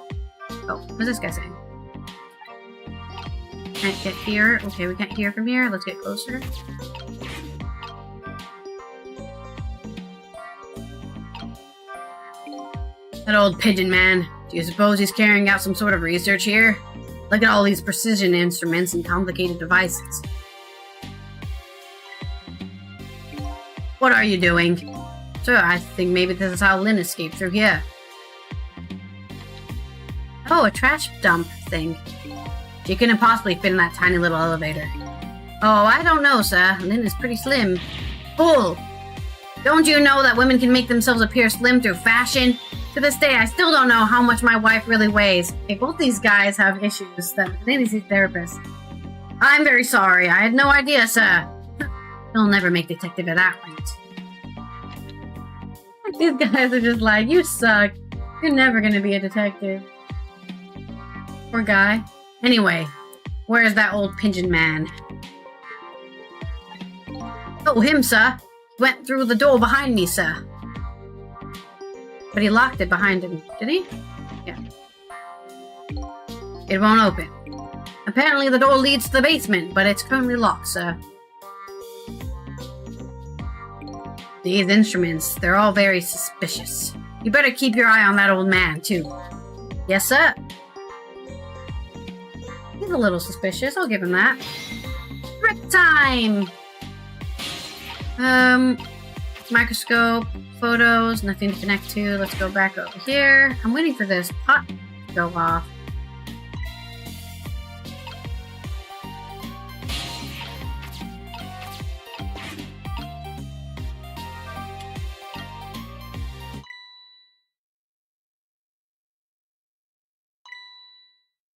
Oh, what's this guy saying? Can't get here. Okay, we can't hear from here. Let's get closer. That old pigeon man. Do you suppose he's carrying out some sort of research here? Look at all these precision instruments and complicated devices. What are you doing? Sir, I think maybe this is how Lynn escaped through here. Oh, a trash dump thing. She couldn't possibly fit in that tiny little elevator. Oh, I don't know, sir. Lynn is pretty slim. Bull! Don't you know that women can make themselves appear slim through fashion? To this day, I still don't know how much my wife really weighs. Okay, both these guys have issues that they need to see a therapist. I'm very sorry. I had no idea, sir. He'll never make detective at that rate. These guys are just like, you suck. You're never gonna be a detective. Poor guy. Anyway, where's that old pigeon man? Oh, him, sir. Went through the door behind me, sir. But he locked it behind him, did he? Yeah. It won't open. Apparently the door leads to the basement, but it's currently locked, sir. These instruments, they're all very suspicious. You better keep your eye on that old man, too. Yes, sir. He's a little suspicious, I'll give him that. Trick time! Microscope, photos, nothing to connect to. Let's go back over here. I'm waiting for this pot to go off.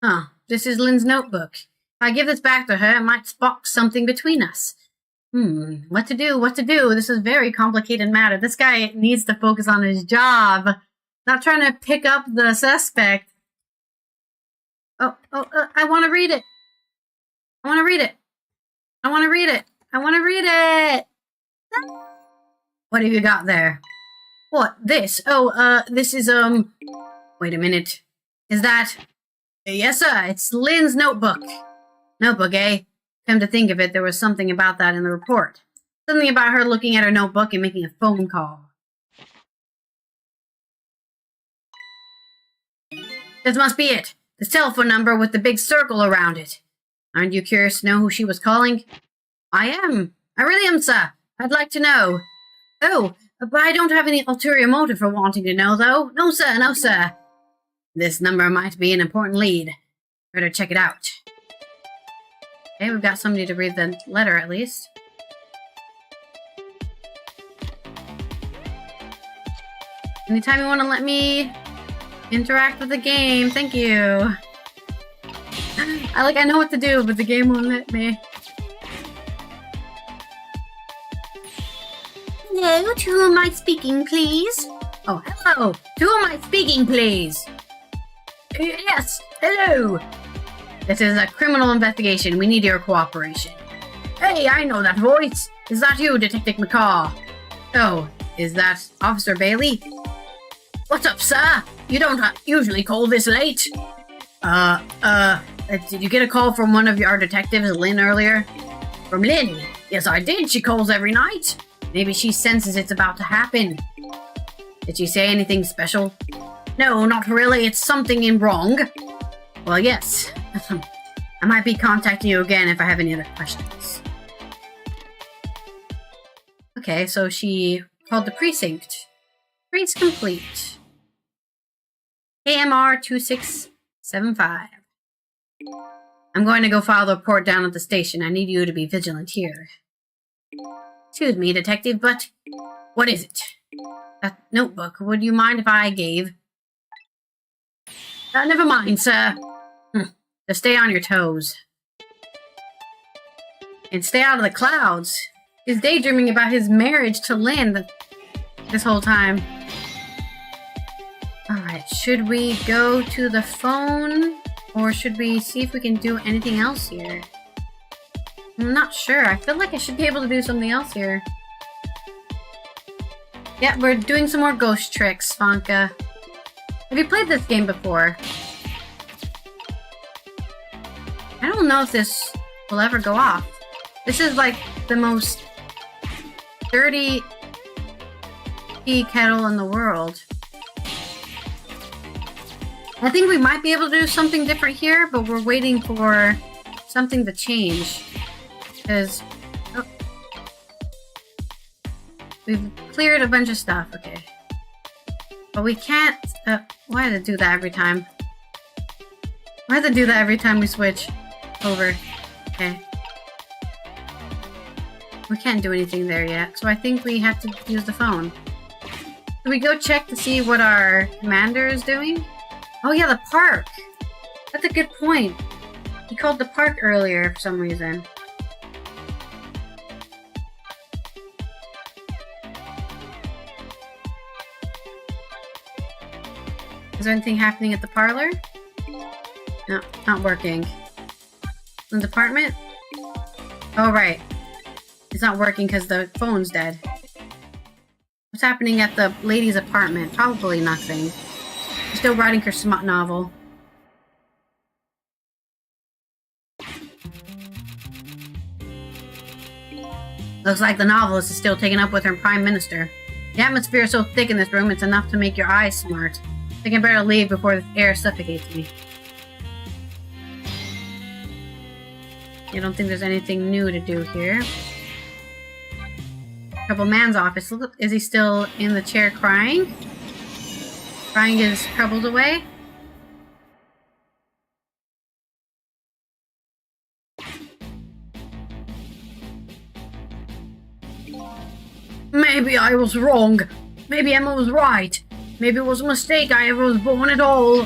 Huh, this is Lynn's notebook. If I give this back to her, it might spark something between us. What to do? This is a very complicated matter. This guy needs to focus on his job, not trying to pick up the suspect. I want to read it. I want to read it. What have you got there? What, this? Oh, this is, wait a minute. Is that... Yes, sir, it's Lynn's notebook. Notebook, eh? Come to think of it, there was something about that in the report. Something about her looking at her notebook and making a phone call. This must be it. The telephone number with the big circle around it. Aren't you curious to know who she was calling? I am. I really am, sir. I'd like to know. Oh, but I don't have any ulterior motive for wanting to know, though. No, sir, no, sir. This number might be an important lead. Better check it out. Okay, we've got somebody to read the letter, at least. Anytime you want to let me interact with the game, thank you. I know what to do, but the game won't let me. Hello, to whom am I speaking, please? Oh, hello. To whom am I speaking, please? Yes, hello. This is a criminal investigation. We need your cooperation. Hey, I know that voice. Is that you, Detective McCaw? Oh, is that Officer Bailey? What's up, sir? You don't usually call this late. Did you get a call from one of our detectives, Lynn, earlier? From Lynn? Yes, I did. She calls every night. Maybe she senses it's about to happen. Did she say anything special? No, not really. It's something in wrong. Well, yes. I might be contacting you again if I have any other questions. Okay, so she called the precinct. Trace complete. AMR 2675. I'm going to go file the report down at the station. I need you to be vigilant here. Excuse me, detective, but what is it? That notebook, would you mind if I gave? Never mind, sir. Just stay on your toes. And stay out of the clouds. He's daydreaming about his marriage to Lynn this whole time. Alright, should we go to the phone? Or should we see if we can do anything else here? I'm not sure. I feel like I should be able to do something else here. Yeah, we're doing some more ghost tricks, Vanka. Have you played this game before? I don't know if this will ever go off. This is like the most dirty tea kettle in the world. I think we might be able to do something different here, but we're waiting for something to change. Because we've cleared a bunch of stuff, okay. But we can't... why did it do that every time? Why does it do that every time we switch over? Okay. We can't do anything there yet, so I think we have to use the phone. Should we go check to see what our commander is doing? Oh yeah, the park! That's a good point. He called the park earlier for some reason. Is there anything happening at the parlor? No, not working. In the department? Oh, right. It's not working because the phone's dead. What's happening at the lady's apartment? Probably nothing. She's still writing her smut novel. Looks like the novelist is still taken up with her prime minister. The atmosphere is so thick in this room, it's enough to make your eyes smart. I think I better leave before the air suffocates me. I don't think there's anything new to do here. Trouble Man's office. Look, is he still in the chair crying? Crying his troubles away? Maybe I was wrong. Maybe Emma was right. Maybe it was a mistake I ever was born at all.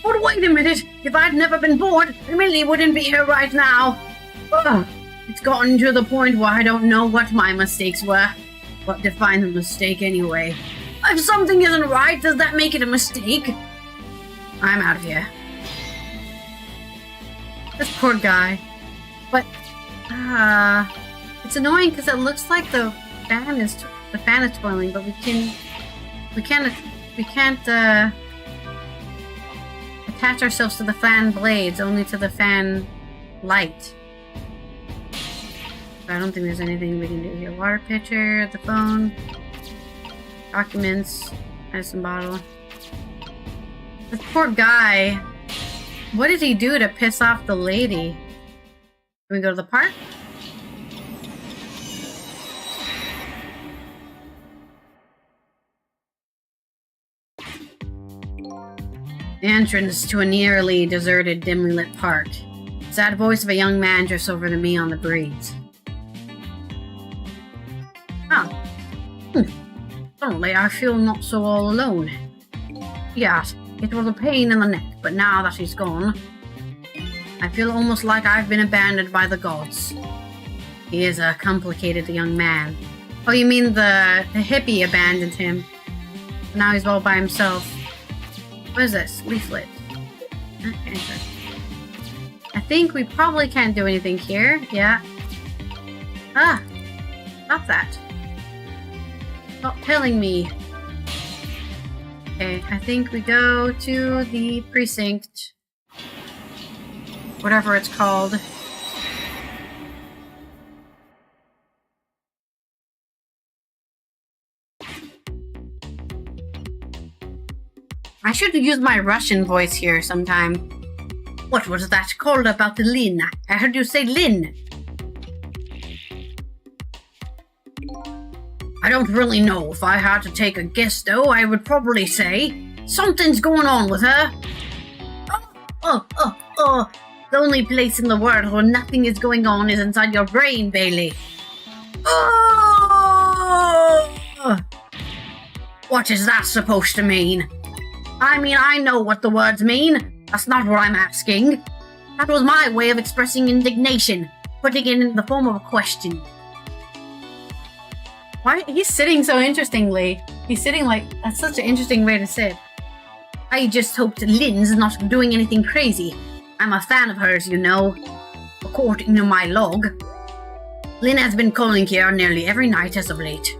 But wait a minute. If I'd never been born, Millie wouldn't be here right now. Ugh. It's gotten to the point where I don't know what my mistakes were. What defines a mistake anyway? If something isn't right, does that make it a mistake? I'm out of here. This poor guy. But, it's annoying because it looks like the fan is twirling, but we can't attach ourselves to the fan blades, only to the fan light. I don't think there's anything we can do here. Water pitcher, the phone, documents, medicine bottle. This poor guy. What did he do to piss off the lady? Can we go to the park? The entrance to a nearly deserted, dimly lit park. The sad voice of a young man drifts over to me on the breeze. Oh. Suddenly I feel not so all alone. Yes, it was a pain in the neck, but now that he's gone, I feel almost like I've been abandoned by the gods. He is a complicated young man. Oh, you mean the hippie abandoned him? Now he's all by himself. What is this? Leaflet. Okay, I think we probably can't do anything here. Yeah. Ah! Stop that. Stop telling me. Okay, I think we go to the precinct. whatever it's called. I should use my Russian voice here sometime. What was that called about the Lin? I heard you say Lin. I don't really know. If I had to take a guess, though, I would probably say something's going on with her. The only place in the world where nothing is going on is inside your brain, Bailey. What is that supposed to mean? I mean, I know what the words mean. That's not what I'm asking. That was my way of expressing indignation, putting it in the form of a question. Why? He's sitting so interestingly. He's sitting like, that's such an interesting way to sit. I just hope that Lynn's not doing anything crazy. I'm a fan of hers, you know. According to my log, Lynn has been calling here nearly every night as of late.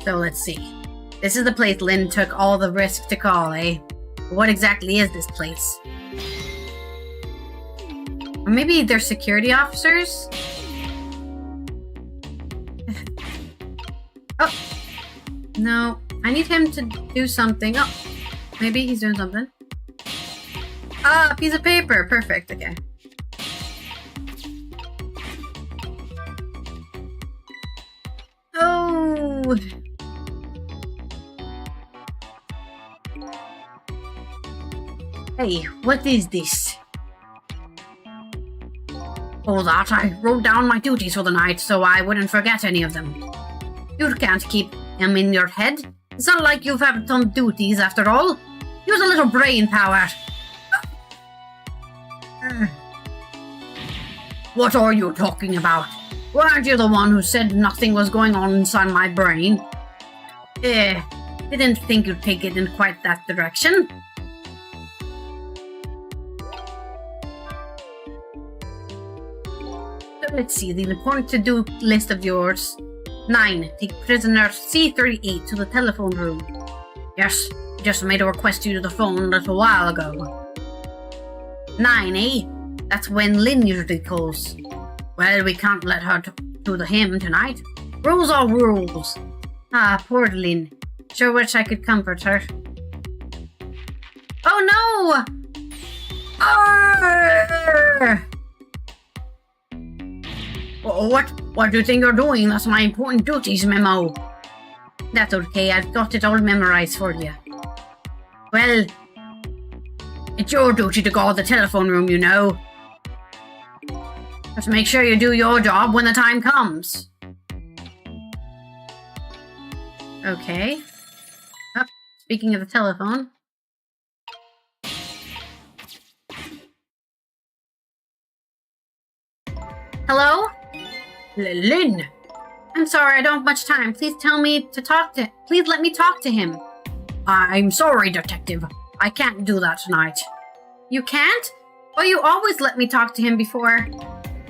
So let's see. This is the place Lynn took all the risk to call, eh? What exactly is this place? Or maybe they're security officers? Oh! No, I need him to do something. Oh, maybe he's doing something. Ah, a piece of paper. Perfect, okay. Oh! Hey, what is this? Oh, that I wrote down my duties for the night so I wouldn't forget any of them. You can't keep them in your head. It's not like you haven't done duties after all. Use a little brain power. What are you talking about? Weren't you the one who said nothing was going on inside my brain? Didn't think you'd take it in quite that direction. So let's see, the important to-do list of yours. 9. Take prisoner C38 to the telephone room. Yes, just made a request to the phone a little while ago. 9, eh? That's when Lynn usually calls. Well, we can't let her do him tonight. Rules are rules. Ah, poor Lynn. Sure wish I could comfort her. Oh no! Arrgh! What do you think you're doing? That's my important duties memo. That's okay, I've got it all memorized for you. Well, it's your duty to guard the telephone room, you know. Just make sure you do your job when the time comes. Okay. Oh, speaking of the telephone. Hello? Lynn! I'm sorry, I don't have much time. Please let me talk to him. I'm sorry, Detective. I can't do that tonight. You can't? Well, you always let me talk to him before.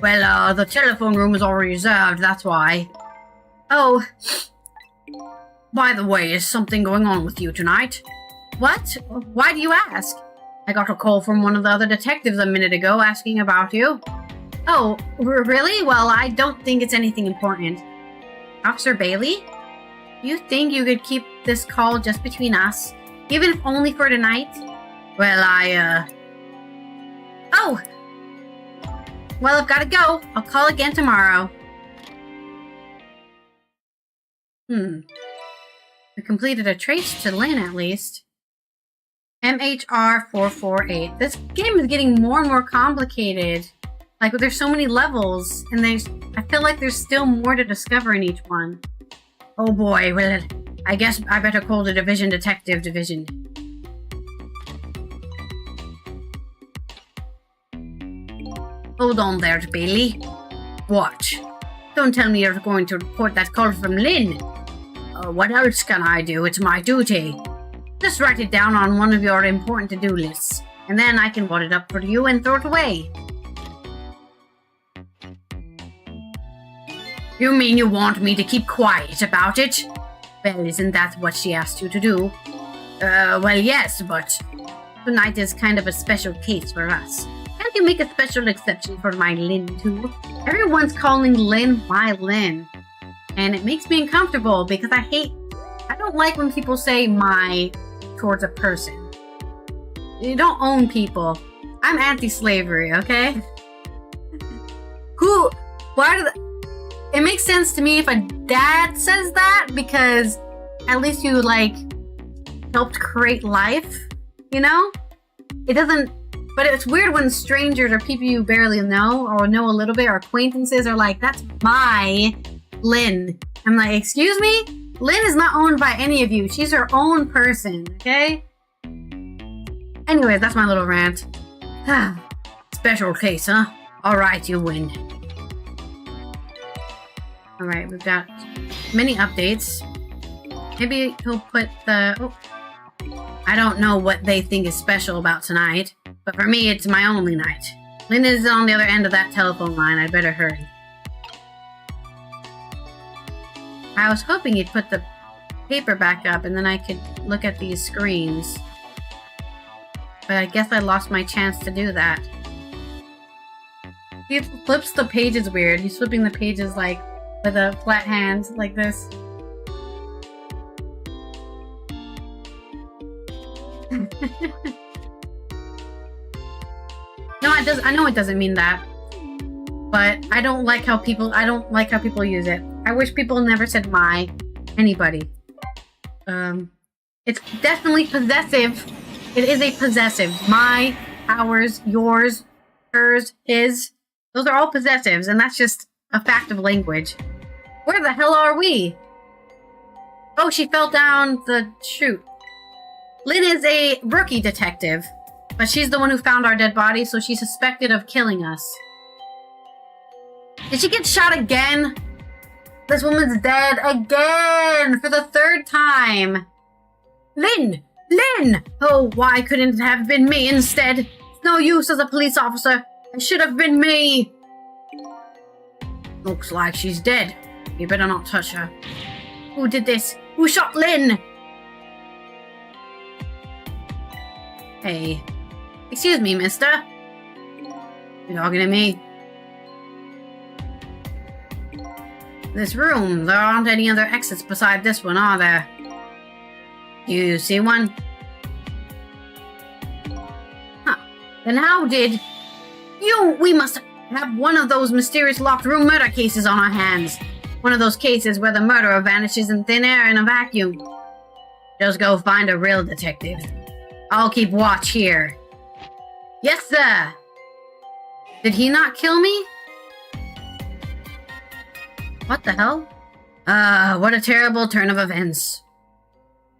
Well, the telephone room is already reserved, that's why. Oh. By the way, is something going on with you tonight? What? Why do you ask? I got a call from one of the other detectives a minute ago asking about you. Oh, really? Well, I don't think it's anything important. Officer Bailey? You think you could keep this call just between us? Even if only for tonight? Well, Oh! Well, I've gotta go. I'll call again tomorrow. We completed a trace to Lynn, at least. MHR448. This game is getting more and more complicated. Like, there's so many levels, and I feel like there's still more to discover in each one. Oh boy, well, I guess I better call the Detective Division. Hold on there, Bailey. What? Don't tell me you're going to report that call from Lynn. What else can I do? It's my duty. Just write it down on one of your important to-do lists, and then I can wad it up for you and throw it away. You mean you want me to keep quiet about it? Well, isn't that what she asked you to do? Well, yes, but tonight is kind of a special case for us. Can't you make a special exception for my Lynn, too? Everyone's calling Lynn my Lynn. And it makes me uncomfortable because I don't like when people say my towards a person. You don't own people. I'm anti-slavery, okay? It makes sense to me if a dad says that because at least you, like, helped create life, you know? It doesn't... But it's weird when strangers or people you barely know or know a little bit or acquaintances are like, that's my Lynn. I'm like, excuse me? Lynn is not owned by any of you. She's her own person, okay? Anyways, that's my little rant. Special case, huh? Alright, you win. Alright, we've got many updates. Maybe he'll put the... Oh. I don't know what they think is special about tonight, but for me, it's my only night. Lynn is on the other end of that telephone line. I'd better hurry. I was hoping he'd put the paper back up and then I could look at these screens. But I guess I lost my chance to do that. He flips the pages weird. He's flipping the pages like with a flat hand like this. No, it does. I know it doesn't mean that, but I don't like how people use it. I wish people never said my anybody. It's definitely possessive. It is a possessive. My, ours, yours, hers, his. Those are all possessives, and that's just a fact of language. Where the hell are we? Oh, she fell down the chute. Lynn is a rookie detective, but she's the one who found our dead body, so she's suspected of killing us. Did she get shot again? This woman's dead again for the third time. Lynn! Lynn! Oh, why couldn't it have been me instead? It's no use as a police officer. It should have been me. Looks like she's dead. You better not touch her. Who did this? Who shot Lynn? Hey. Excuse me, mister. You talking to me? This room, there aren't any other exits beside this one, are there? You see one? Huh. Then how did... We must have one of those mysterious locked room murder cases on our hands. One of those cases where the murderer vanishes in thin air in a vacuum. Just go find a real detective. I'll keep watch here. Yes, sir! Did he not kill me? What the hell? What a terrible turn of events.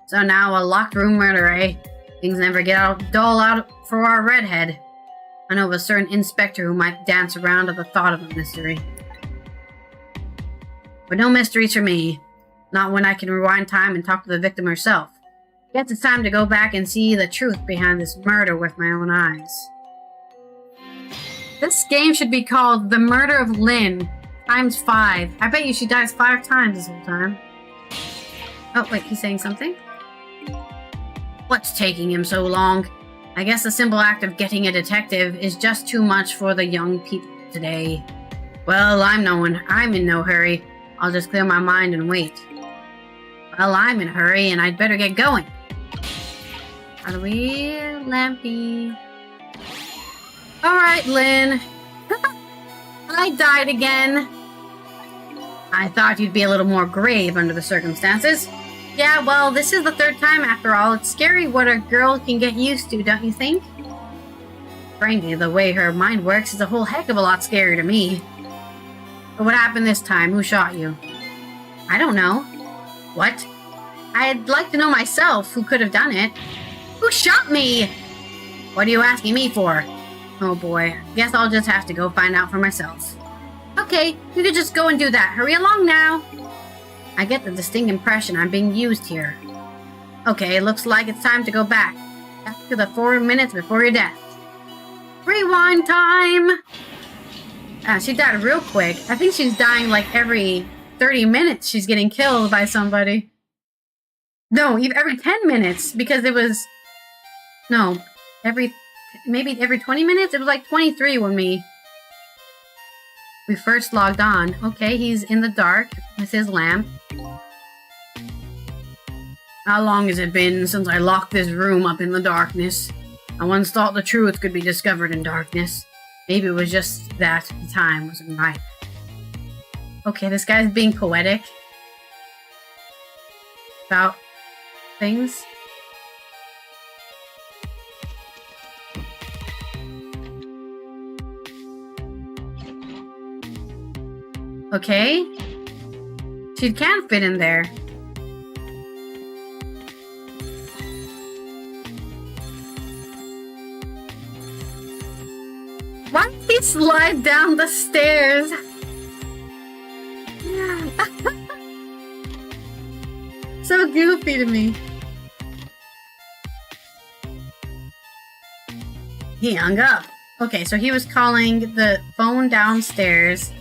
So now a locked room murder, eh? Things never get dull out for our redhead. I know of a certain inspector who might dance around at the thought of a mystery. But no mysteries for me. Not when I can rewind time and talk to the victim herself. Guess it's time to go back and see the truth behind this murder with my own eyes. This game should be called The Murder of Lynn ×5. I bet you she dies 5 times this whole time. Oh, wait, he's saying something? What's taking him so long? I guess the simple act of getting a detective is just too much for the young people today. Well, I'm in no hurry. I'll just clear my mind and wait. Well, I'm in a hurry and I'd better get going. How do we... Lampy... Alright, Lynn. I died again. I thought you'd be a little more grave under the circumstances. Yeah, well, this is the 3rd time after all. It's scary what a girl can get used to, don't you think? Frankly, the way her mind works is a whole heck of a lot scarier to me. But what happened this time? Who shot you? I don't know. What? I'd like to know myself who could have done it. Who shot me? What are you asking me for? Oh boy, guess I'll just have to go find out for myself. Okay, you could just go and do that. Hurry along now. I get the distinct impression I'm being used here. Okay, looks like it's time to go back to the 4 minutes before your death. Rewind time! She died real quick. I think she's dying like every 30 minutes she's getting killed by somebody. No, every 10 minutes, because it was... No, every maybe every 20 minutes? It was like 23 when we first logged on. Okay, he's in the dark with his lamp. How long has it been since I locked this room up in the darkness? I once thought the truth could be discovered in darkness. Maybe it was just that the time wasn't right. Okay, this guy's being poetic about things. Okay. She can't fit in there. Why did he slide down the stairs? So goofy to me. He hung up. Okay, so he was calling the phone downstairs.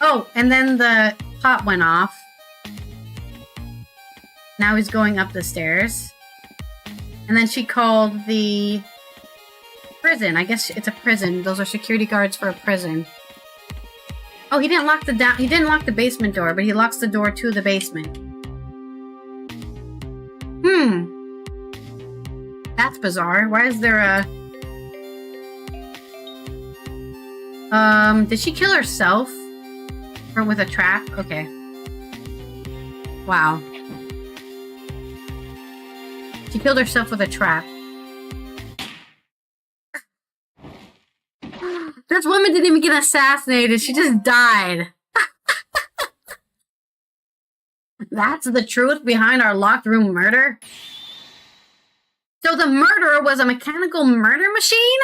Oh, and then the pot went off. Now he's going up the stairs. And then she called the prison. I guess it's a prison. Those are security guards for a prison. Oh, he didn't lock the basement door, but he locks the door to the basement. That's bizarre. Why is there a... did she kill herself? Or with a trap? Okay. Wow. She killed herself with a trap. This woman didn't even get assassinated. She just died. That's the truth behind our locked room murder? So the murderer was a mechanical murder machine?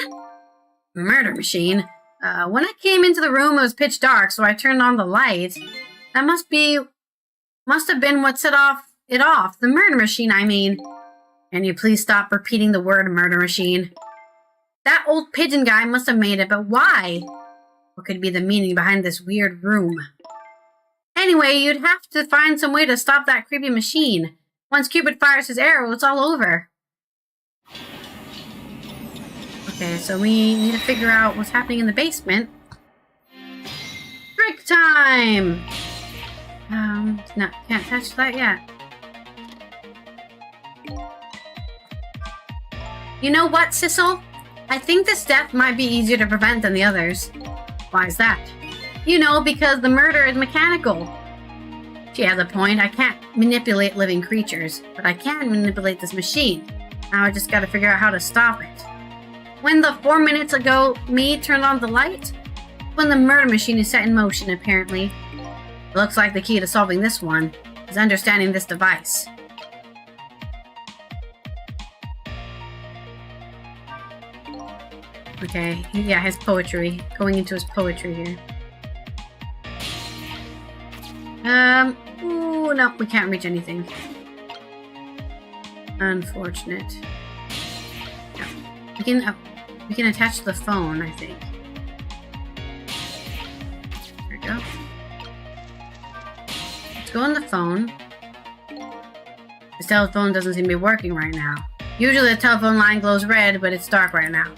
Murder machine? When I came into the room, it was pitch dark, so I turned on the light. That must have been what set it off. The murder machine, I mean. Can you please stop repeating the word murder machine? That old pigeon guy must have made it, but why? What could be the meaning behind this weird room? Anyway, you'd have to find some way to stop that creepy machine. Once Cupid fires his arrow, it's all over. Okay, so we need to figure out what's happening in the basement. Trick time! No, can't touch that yet. You know what, Sissel? I think this death might be easier to prevent than the others. Why is that? You know, because the murder is mechanical. She has a point. I can't manipulate living creatures, but I can manipulate this machine. Now I just gotta figure out how to stop it. When the 4 minutes ago me turned on the light? When the murder machine is set in motion, apparently. It looks like the key to solving this one is understanding this device. Okay, yeah, his poetry. Going into his poetry here. Ooh, no, we can't reach anything. Unfortunate. No. We can attach the phone, I think. There we go. Let's go on the phone. This telephone doesn't seem to be working right now. Usually the telephone line glows red, but it's dark right now.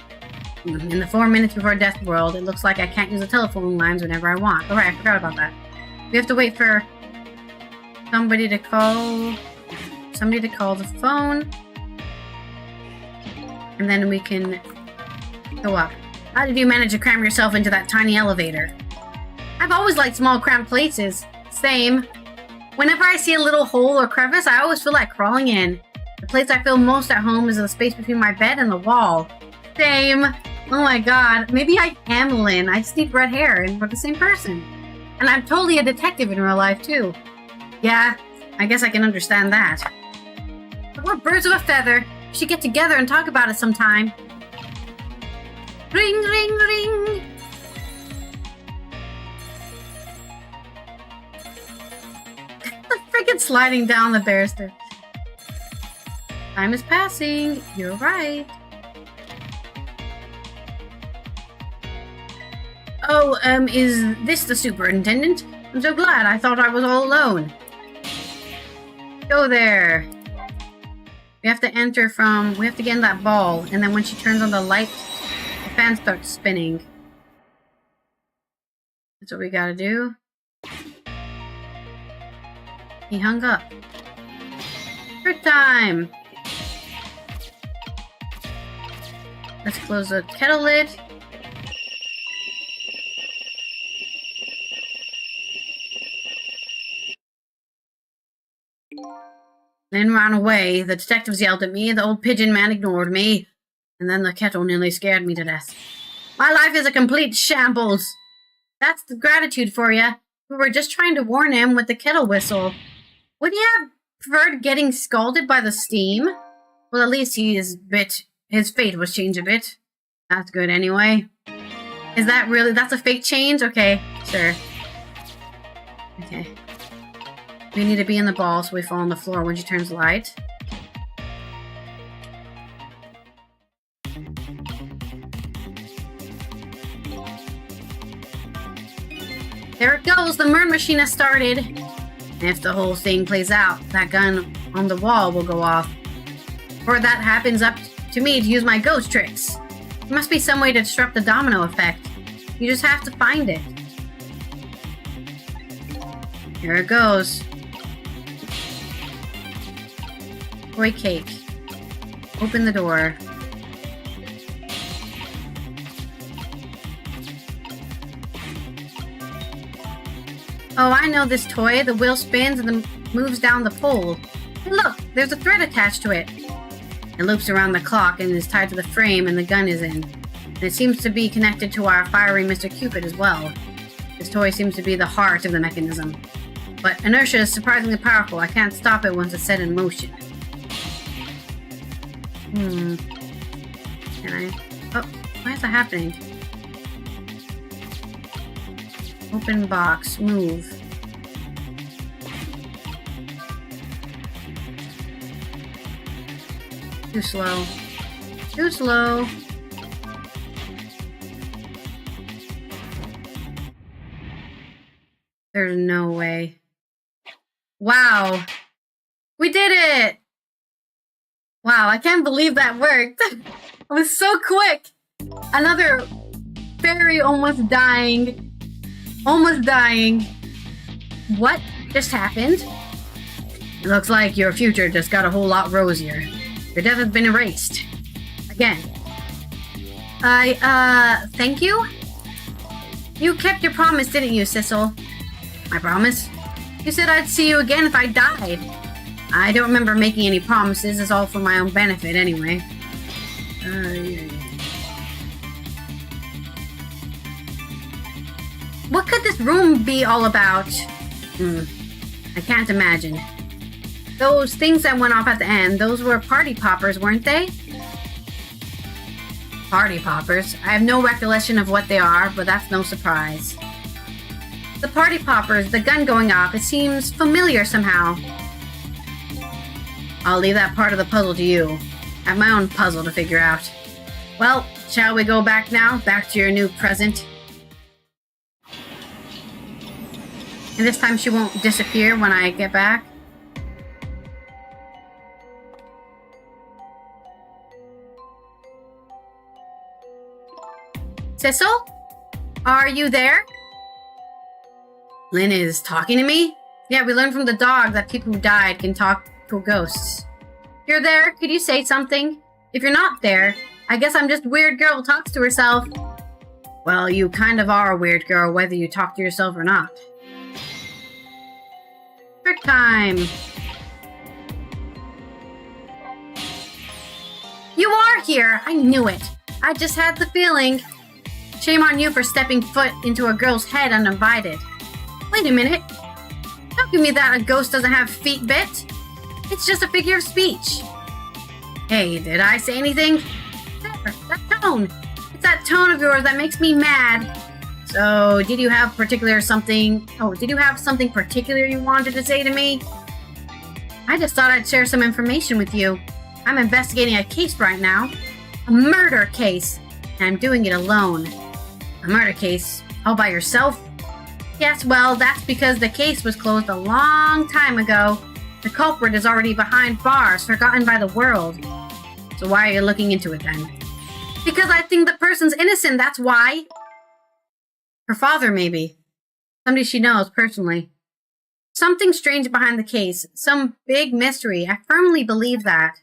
In the 4 minutes before death world, it looks like I can't use the telephone lines whenever I want. Oh, right, I forgot about that. We have to wait for somebody to call the phone. And then we can go up. How did you manage to cram yourself into that tiny elevator? I've always liked small cramped places. Same. Whenever I see a little hole or crevice, I always feel like crawling in. The place I feel most at home is the space between my bed and the wall. Same. Oh my god. Maybe I am Lynn. I just need red hair and we're the same person. And I'm totally a detective in real life, too. Yeah, I guess I can understand that. But we're birds of a feather. We should get together and talk about it sometime. Ring, ring, ring! Freaking sliding down the banister. Time is passing. You're right. Oh, is this the superintendent? I'm so glad. I thought I was all alone. Go there. We have to enter from... We have to get in that ball. And then when she turns on the light, the fan starts spinning. That's what we gotta do. He hung up. Third time! Let's close the kettle lid. Then ran away. The detectives yelled at me, the old pigeon man ignored me, and then the kettle nearly scared me to death. My life is a complete shambles. That's the gratitude for you. We were just trying to warn him with the kettle whistle. Would he have preferred getting scalded by the steam? Well, at least his fate was changed a bit. That's good anyway. Is that really... That's a fate change? Okay, sure. Okay. We need to be in the ball so we fall on the floor when she turns the light. There it goes! The murder machine has started! And if the whole thing plays out, that gun on the wall will go off. Before that happens, up to me to use my ghost tricks. There must be some way to disrupt the domino effect. You just have to find it. Here it goes. Toy cake. Open the door. Oh, I know this toy. The wheel spins and then moves down the pole. Hey, look! There's a thread attached to it. It loops around the clock and is tied to the frame and the gun is in. And it seems to be connected to our fiery Mr. Cupid as well. This toy seems to be the heart of the mechanism. But inertia is surprisingly powerful. I can't stop it once it's set in motion. Can I? Oh, why is that happening? Open box. Move. Too slow. Too slow. There's no way. Wow. We did it! Wow, I can't believe that worked. It was so quick. Another fairy almost dying. Almost dying. What just happened? It looks like your future just got a whole lot rosier. Your death has been erased. Again. Thank you? You kept your promise, didn't you, Sissel? My promise? You said I'd see you again if I died. I don't remember making any promises. It's all for my own benefit, anyway. What could this room be all about? I can't imagine. Those things that went off at the end, those were party poppers, weren't they? Party poppers? I have no recollection of what they are, but that's no surprise. The party poppers, the gun going off, it seems familiar somehow. I'll leave that part of the puzzle to you. I have my own puzzle to figure out. Well, shall we go back now? Back to your new present? And this time she won't disappear when I get back. Sissel? Are you there? Lynn is talking to me? Yeah, we learned from the dog that people who died can talk to ghosts. You're there? Could you say something? If you're not there, I guess I'm just a weird girl who talks to herself. Well, you kind of are a weird girl whether you talk to yourself or not. Trick time! You are here! I knew it! I just had the feeling. Shame on you for stepping foot into a girl's head uninvited. Wait a minute. Don't give me that a ghost doesn't have feet bit. It's just a figure of speech. Hey, did I say anything? There, that tone. It's that tone of yours that makes me mad. So, did you have something particular you wanted to say to me? I just thought I'd share some information with you. I'm investigating a case right now. A murder case. And I'm doing it alone. A murder case? All by yourself? Yes, well, that's because the case was closed a long time ago. The culprit is already behind bars, forgotten by the world. So why are you looking into it then? Because I think the person's innocent, that's why. Her father, maybe. Somebody she knows personally. Something strange behind the case. Some big mystery. I firmly believe that.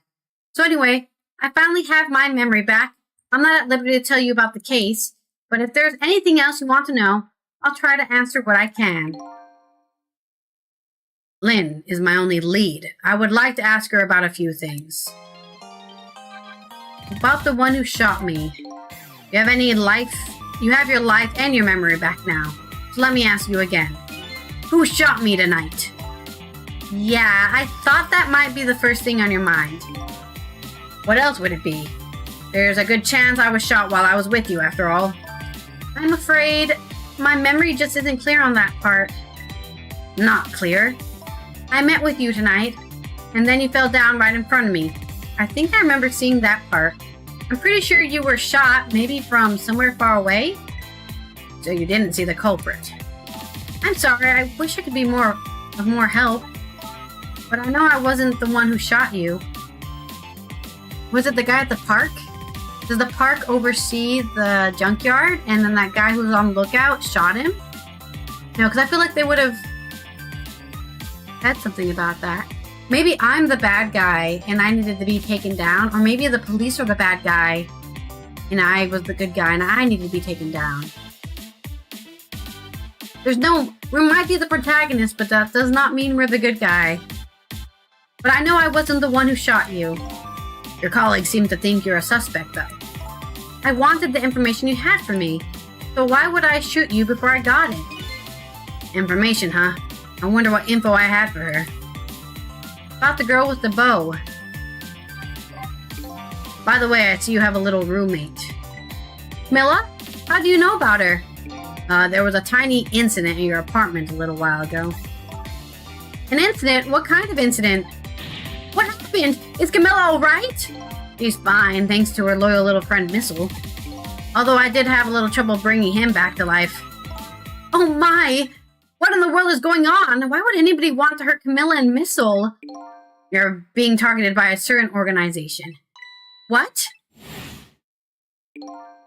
So anyway, I finally have my memory back. I'm not at liberty to tell you about the case, but if there's anything else you want to know, I'll try to answer what I can. Lynn is my only lead. I would like to ask her about a few things. About the one who shot me. You have any life? You have your life and your memory back now. So let me ask you again. Who shot me tonight? Yeah, I thought that might be the first thing on your mind. What else would it be? There's a good chance I was shot while I was with you, after all. I'm afraid my memory just isn't clear on that part. Not clear. I met with you tonight, and then you fell down right in front of me. I think I remember seeing that part. I'm pretty sure you were shot, maybe from somewhere far away. So you didn't see the culprit. I'm sorry, I wish I could be of more help. But I know I wasn't the one who shot you. Was it the guy at the park? Does the park oversee the junkyard, and then that guy who was on the lookout shot him? No, because I feel like they would have said something about that. Maybe I'm the bad guy and I needed to be taken down, or maybe the police are the bad guy and I was the good guy and I needed to be taken down. We might be the protagonist, but that does not mean we're the good guy. But I know I wasn't the one who shot you. Your colleagues seem to think you're a suspect, though. I wanted the information you had for me, so why would I shoot you before I got it? Information, huh? I wonder what info I had for her. About the girl with the bow. By the way, I see you have a little roommate. Milla? How do you know about her? There was a tiny incident in your apartment a little while ago. An incident? What kind of incident? What happened? Is Camilla alright? She's fine, thanks to her loyal little friend Sissel. Although I did have a little trouble bringing him back to life. Oh my! What in the world is going on? Why would anybody want to hurt Camilla and Sissel? You're being targeted by a certain organization. What?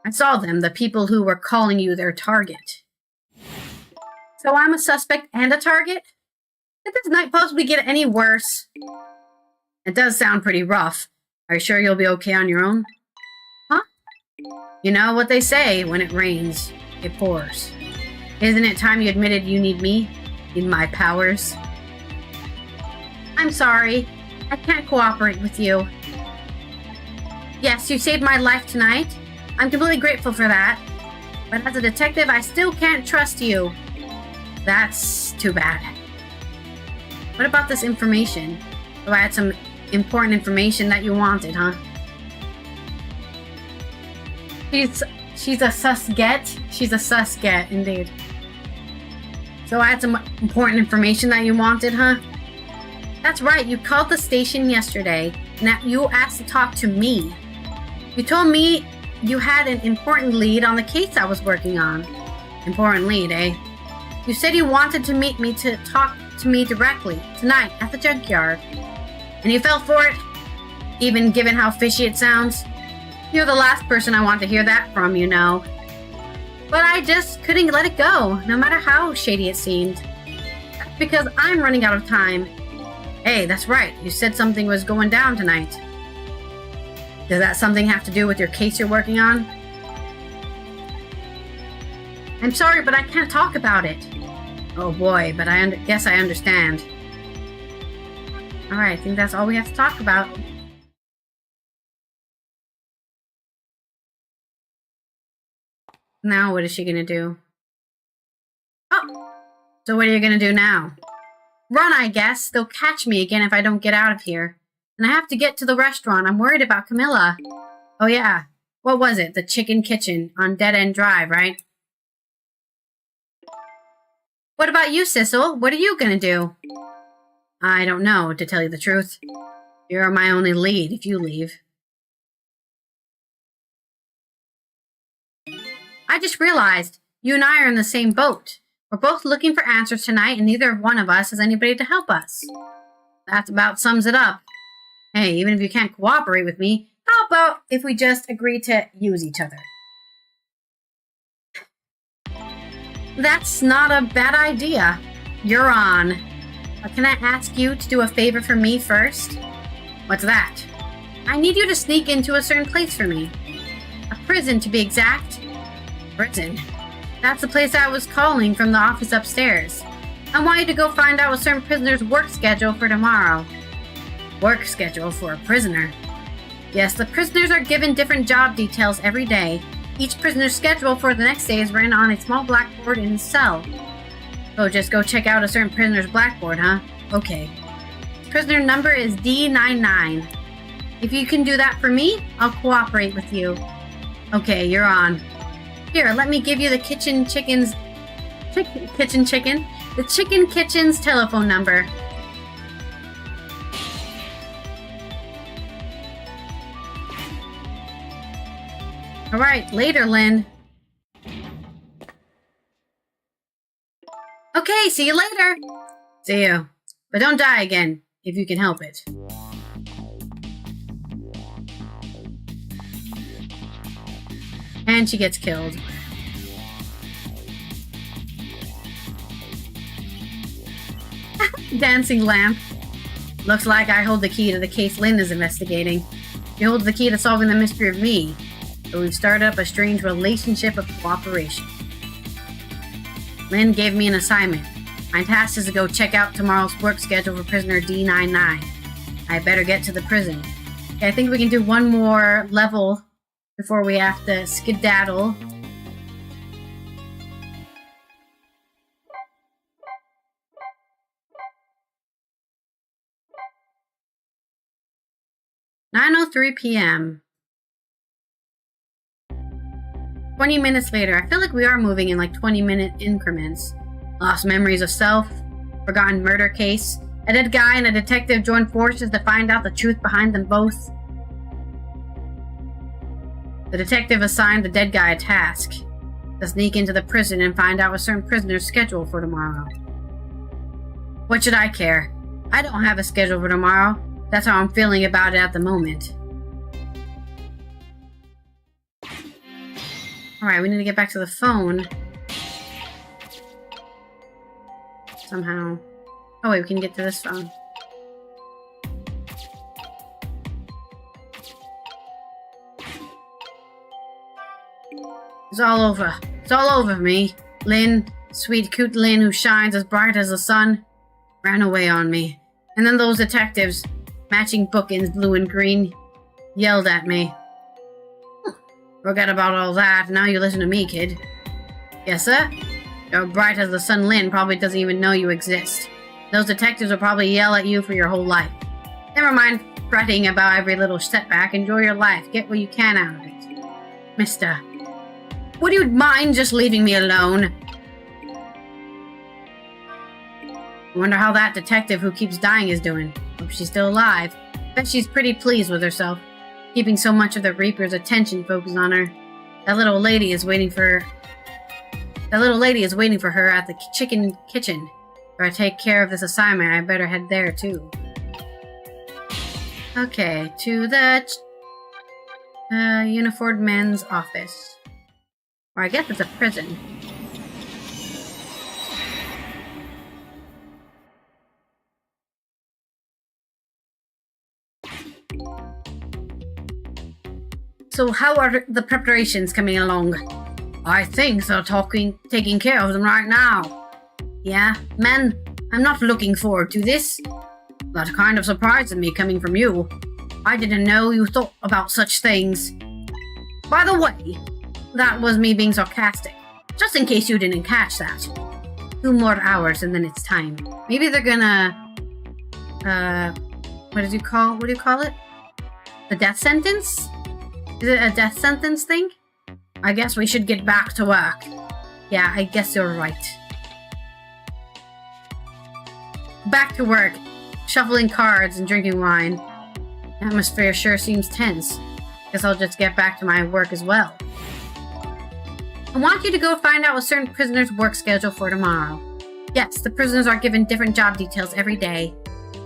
I saw them, the people who were calling you their target. So I'm a suspect and a target? Did this night possibly get any worse? It does sound pretty rough. Are you sure you'll be okay on your own? Huh? You know what they say, when it rains, it pours. Isn't it time you admitted you need me? Need my powers? I'm sorry. I can't cooperate with you. Yes, you saved my life tonight. I'm completely grateful for that. But as a detective, I still can't trust you. That's too bad. What about this information? So I had some important information that you wanted, huh? She's a sus-get? She's a sus-get, indeed. So I had some important information that you wanted, huh? That's right, you called the station yesterday, and you asked to talk to me. You told me you had an important lead on the case I was working on. Important lead, eh? You said you wanted to meet me to talk to me directly, tonight, at the junkyard. And you fell for it? Even given how fishy it sounds? You're the last person I want to hear that from, you know. But I just couldn't let it go, no matter how shady it seemed. That's because I'm running out of time. Hey, that's right, you said something was going down tonight. Does that something have to do with your case you're working on? I'm sorry, but I can't talk about it. Oh boy, but I guess I understand. Alright, I think that's all we have to talk about. Now what is she gonna do? Oh! So what are you gonna do now? Run, I guess. They'll catch me again if I don't get out of here. And I have to get to the restaurant. I'm worried about Camilla. Oh yeah. What was it? The Chicken Kitchen on Dead End Drive, right? What about you, Sissel? What are you gonna do? I don't know, to tell you the truth. You're my only lead if you leave. I just realized you and I are in the same boat. We're both looking for answers tonight, and neither one of us has anybody to help us. That about sums it up. Hey, even if you can't cooperate with me, how about if we just agree to use each other? That's not a bad idea. You're on. Can I ask you to do a favor for me first? What's that? I need you to sneak into a certain place for me. A prison, to be exact. Prison? That's the place I was calling from the office upstairs. I want you to go find out a certain prisoner's work schedule for tomorrow. Work schedule for a prisoner? Yes, the prisoners are given different job details every day. Each prisoner's schedule for the next day is written on a small blackboard in the cell. So just go check out a certain prisoner's blackboard, huh? Okay. Prisoner number is D99. If you can do that for me, I'll cooperate with you. Okay, you're on. Here, let me give you the the chicken kitchen's telephone number. Alright, later, Lynn. Okay, see you later. See you. But don't die again, if you can help it. And she gets killed. Dancing lamp. Looks like I hold the key to the case Lynn is investigating. She holds the key to solving the mystery of me. So we've started up a strange relationship of cooperation. Lynn gave me an assignment. My task is to go check out tomorrow's work schedule for prisoner D99. I better get to the prison. Okay, I think we can do one more level before we have to skedaddle. "9:03 p.m. 20 minutes later. I feel like we are moving in like 20-minute increments. Lost memories of self. Forgotten murder case. A dead guy and a detective join forces to find out the truth behind them both. The detective assigned the dead guy a task. To sneak into the prison and find out a certain prisoner's schedule for tomorrow. What should I care? I don't have a schedule for tomorrow. That's how I'm feeling about it at the moment. Alright, we need to get back to the phone. Somehow. Oh wait, we can get to this phone. It's all over. It's all over me. Lynn, sweet cute Lynn who shines as bright as the sun, ran away on me. And then those detectives, matching bookends blue and green, yelled at me. Forget about all that. Now you listen to me, kid. Yes, sir? You're bright as the sun Lynn probably doesn't even know you exist. Those detectives will probably yell at you for your whole life. Never mind fretting about every little setback. Enjoy your life. Get what you can out of it. Mister, would you mind just leaving me alone? I wonder how that detective who keeps dying is doing. Hope she's still alive. Bet she's pretty pleased with herself. Keeping so much of the Reaper's attention focused on her. That little lady is waiting for her at the chicken kitchen. If I take care of this assignment, I better head there too. Okay, to the uniformed men's office. Or I guess it's a prison. So how are the preparations coming along? I think they're taking care of them right now. Yeah, men, I'm not looking forward to this. That kind of surprises me coming from you. I didn't know you thought about such things. By the way, that was me being sarcastic. Just in case you didn't catch that. 2 more hours and then it's time. Maybe they're gonna... what do you call it? The death sentence? Is it a death sentence thing? I guess we should get back to work. Yeah, I guess you're right. Back to work. Shuffling cards and drinking wine. The atmosphere sure seems tense. Guess I'll just get back to my work as well. I want you to go find out a certain prisoner's work schedule for tomorrow. Yes, the prisoners are given different job details every day.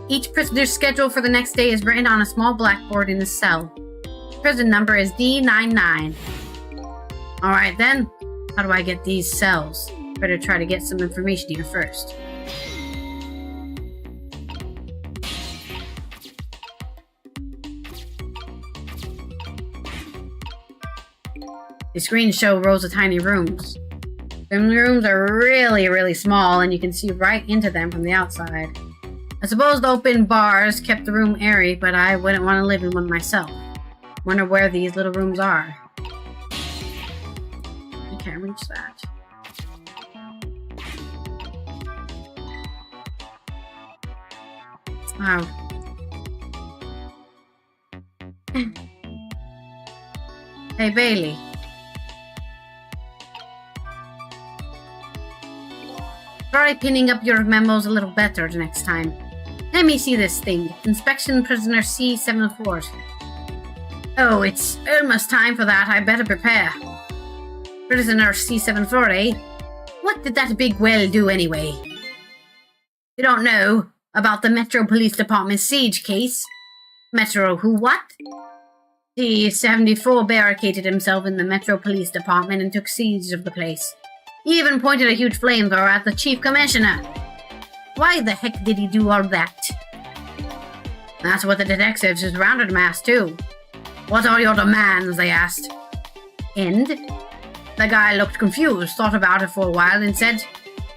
Each prisoner's schedule for the next day is written on a small blackboard in his cell. Prison number is D99. Alright then, how do I get these cells? Better try to get some information here first. The screens show rows of tiny rooms. The rooms are really, really small, and you can see right into them from the outside. I suppose the open bars kept the room airy, but I wouldn't want to live in one myself. Wonder where these little rooms are. I can't reach that. Wow. Hey, Bailey. Try pinning up your memos a little better the next time. Let me see this thing. Inspection prisoner C74. Oh, it's almost time for that. I better prepare. Prisoner C74, eh? What did that big whale do anyway? You don't know about the Metro Police Department siege case? Metro who what? C74 barricaded himself in the Metro Police Department and took siege of the place. He even pointed a huge flamethrower at the Chief Commissioner. Why the heck did he do all that? That's what the detectives who surrounded him asked too. What are your demands, they asked. And the guy looked confused, thought about it for a while, and said,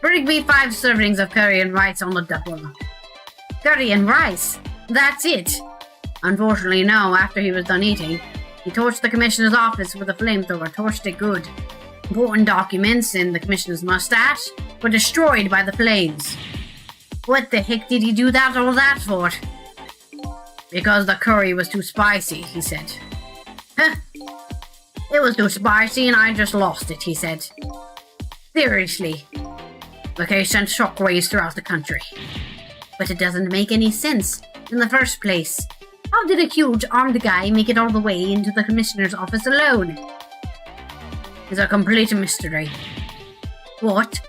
bring me 5 servings of curry and rice on the double. Curry and rice? That's it. Unfortunately, no, after he was done eating, he torched the commissioner's office with a flamethrower, torched it good. Important documents and the commissioner's mustache were destroyed by the flames. What the heck did he do all that for? Because the curry was too spicy, he said. Huh? It was too spicy and I just lost it, he said. Seriously. The case sent shockwaves throughout the country. But it doesn't make any sense in the first place. How did a huge armed guy make it all the way into the commissioner's office alone? It's a complete mystery. What?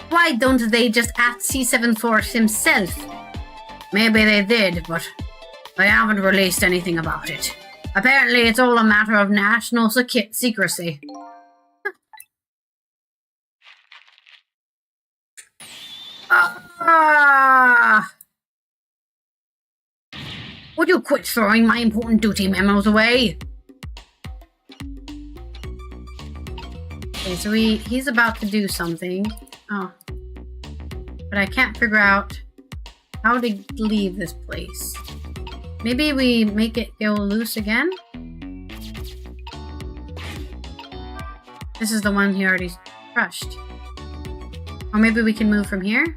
Why don't they just ask C74 himself? Maybe they did, but they haven't released anything about it. Apparently it's all a matter of national secrecy. Would you quit throwing my important duty memos away? Okay, so he's about to do something. Oh. But I can't figure out how to leave this place. Maybe we make it go loose again? This is the one he already crushed. Or maybe we can move from here?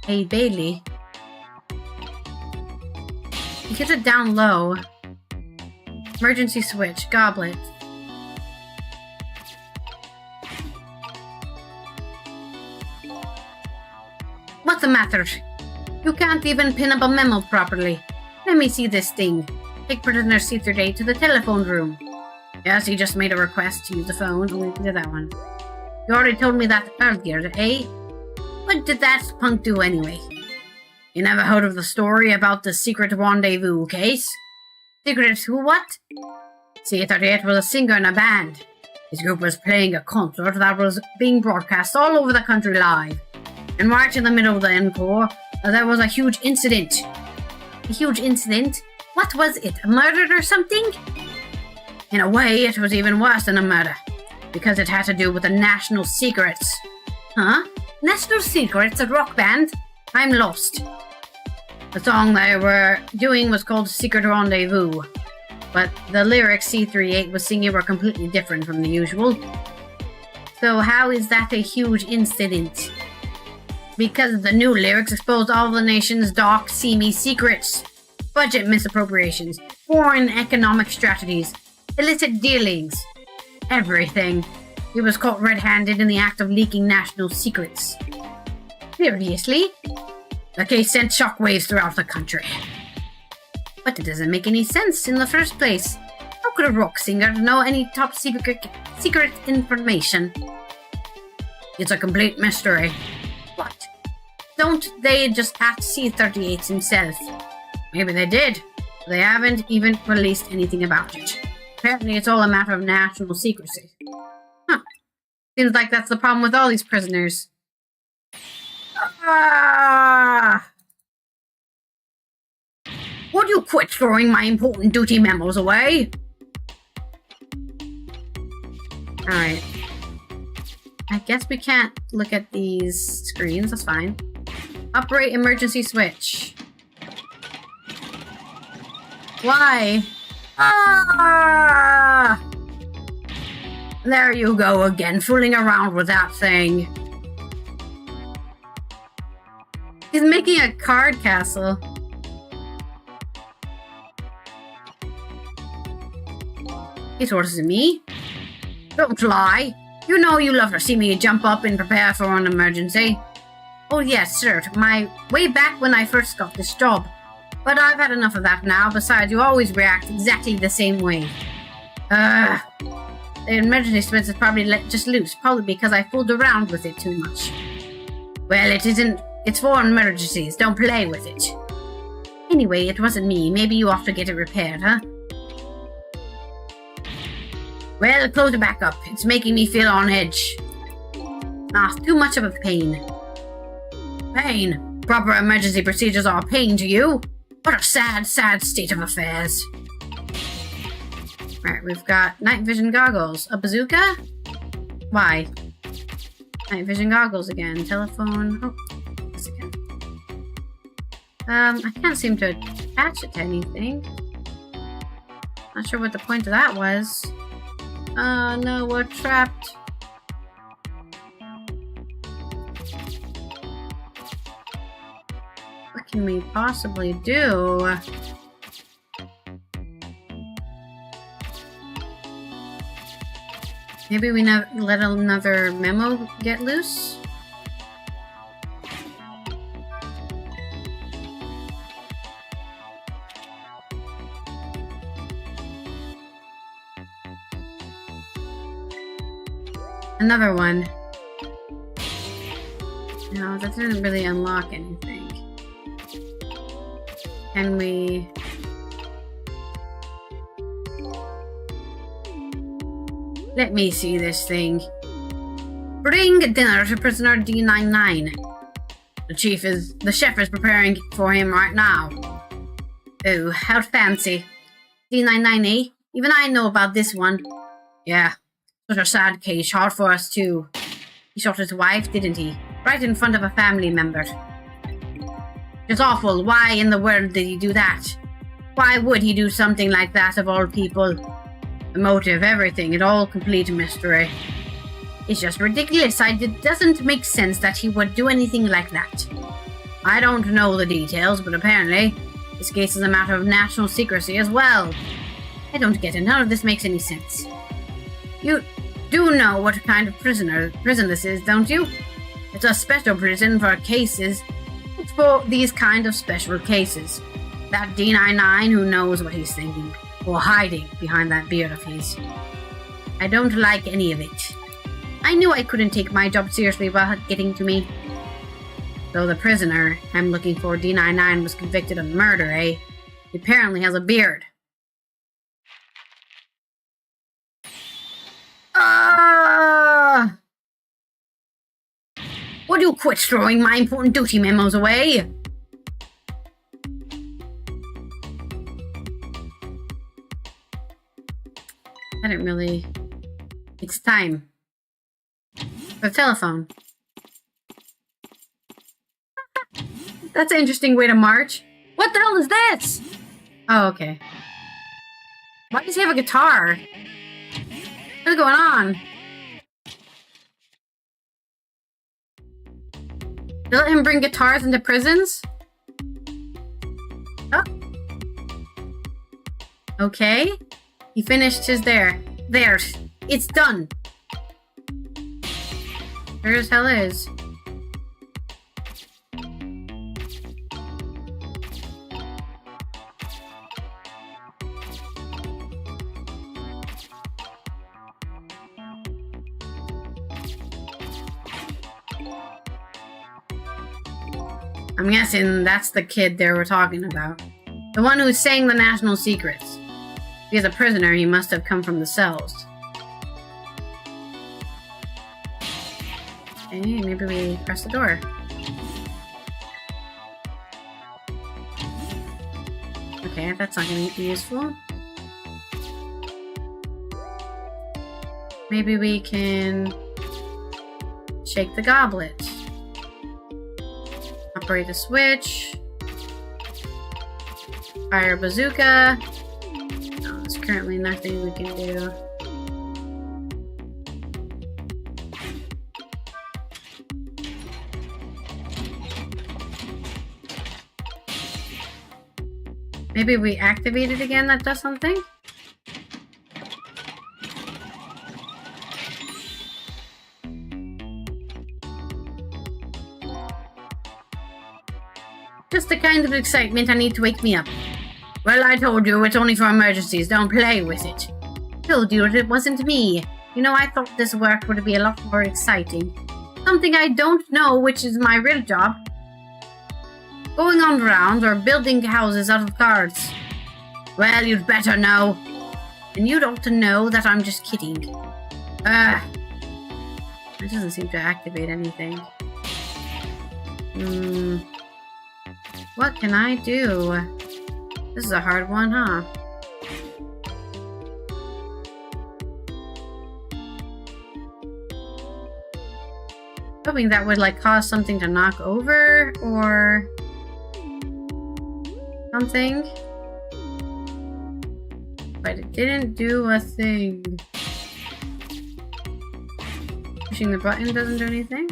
Hey, Bailey. You get it down low. Emergency switch, goblet. What's the matter? You can't even pin up a memo properly. Let me see this thing. Take prisoner C38 to the telephone room. Yes, he just made a request to use the phone. Oh, we did that one. You already told me that earlier, eh? What did that punk do anyway? You never heard of the story about the secret rendezvous case? Secret who what? C38 was a singer in a band. His group was playing a concert that was being broadcast all over the country live. And right in the middle of the encore, there was a huge incident. A huge incident? What was it? A murder or something? In a way, it was even worse than a murder. Because it had to do with the national secrets. Huh? National Secrets, a rock band? I'm lost. The song they were doing was called Secret Rendezvous. But the lyrics C38 was singing were completely different from the usual. So how is that a huge incident? Because the new lyrics exposed all the nation's dark, seamy secrets. Budget misappropriations, foreign economic strategies, illicit dealings. Everything. He was caught red-handed in the act of leaking national secrets. Seriously? The case sent shockwaves throughout the country. But it doesn't make any sense in the first place. How could a rock singer know any top secret information? It's a complete mystery. What? Don't they just catch C-38s themselves? Maybe they did. But they haven't even released anything about it. Apparently it's all a matter of national secrecy. Huh. Seems like that's the problem with all these prisoners. Ah! Would you quit throwing my important duty memos away? Alright. I guess we can't look at these screens, that's fine. Operate emergency switch. Why? Ah! There you go again, fooling around with that thing. He's making a card castle. He orders me. Don't lie. You know you love to see me jump up and prepare for an emergency. Oh yes, sir. My way back when I first got this job. But I've had enough of that now. Besides, you always react exactly the same way. The emergency switch is probably just loose. Probably because I fooled around with it too much. Well, it isn't. It's for emergencies. Don't play with it. Anyway, it wasn't me. Maybe you ought to get it repaired, huh? Well, close it back up. It's making me feel on edge. Ah, too much of a pain. Pain? Proper emergency procedures are a pain to you? What a sad, sad state of affairs. Alright, we've got night vision goggles. A bazooka? Why? Night vision goggles again. Telephone. Oh, this again. I can't seem to attach it to anything. Not sure what the point of that was. Oh no, we're trapped. What can we possibly do? Maybe we let another memo get loose? Another one. No, that didn't really unlock anything. Can we... Let me see this thing. Bring dinner to prisoner D99. The chef is preparing for him right now. Oh, how fancy. D99, eh? Even I know about this one. Yeah. Such a sad case, hard for us too. He shot his wife, didn't he? Right in front of a family member. It's awful. Why in the world did he do that? Why would he do something like that of all people? The motive, everything, it all complete mystery. It's just ridiculous. It doesn't make sense that he would do anything like that. I don't know the details, but apparently this case is a matter of national secrecy as well. I don't get it. None of this makes any sense. You do know what kind of prison this is, don't you? It's a special prison for cases. It's for these kind of special cases. That D99 who knows what he's thinking, or hiding behind that beard of his. I don't like any of it. I knew I couldn't take my job seriously while getting to me. Though the prisoner I'm looking for, D99, was convicted of murder, eh? He apparently has a beard. Would you quit throwing my important duty memos away? I didn't really... It's time. For the telephone. That's an interesting way to march. What the hell is this? Oh, okay. Why does he have a guitar? What's going on? They let him bring guitars into prisons? Oh. Okay. He finished his there. There. It's done. Sure as hell is. I'm guessing that's the kid they were talking about. The one who's saying the national secrets. If he's a prisoner, he must have come from the cells. Okay, maybe we press the door. Okay, that's not going to be useful. Maybe we can shake the goblet. Operate the switch. Fire a bazooka. No, there's currently nothing we can do. Maybe we activate it again, that does something? Just the kind of excitement I need to wake me up. Well, I told you, it's only for emergencies, don't play with it. Told you it wasn't me. You know, I thought this work would be a lot more exciting. Something I don't know, which is my real job. Going on rounds or building houses out of cards. Well, you'd better know. And you'd ought to know that I'm just kidding. It doesn't seem to activate anything. What can I do? This is a hard one, huh? Hoping that would like cause something to knock over or something. But it didn't do a thing. Pushing the button doesn't do anything.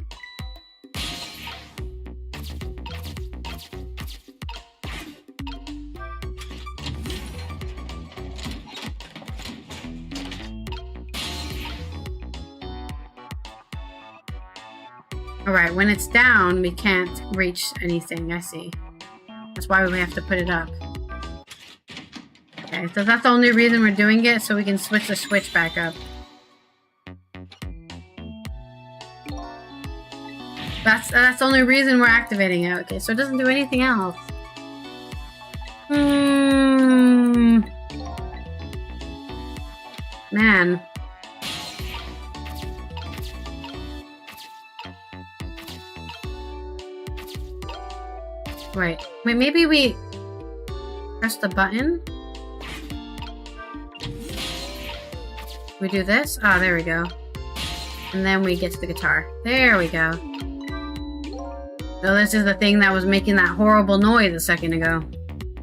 Alright, when it's down, we can't reach anything, I see. That's why we have to put it up. Okay, so that's the only reason we're doing it, so we can switch the switch back up. That's the only reason we're activating it. Okay, so it doesn't do anything else. Man. Wait, maybe we press the button? We do this? Ah, there we go. And then we get to the guitar. There we go. So this is the thing that was making that horrible noise a second ago.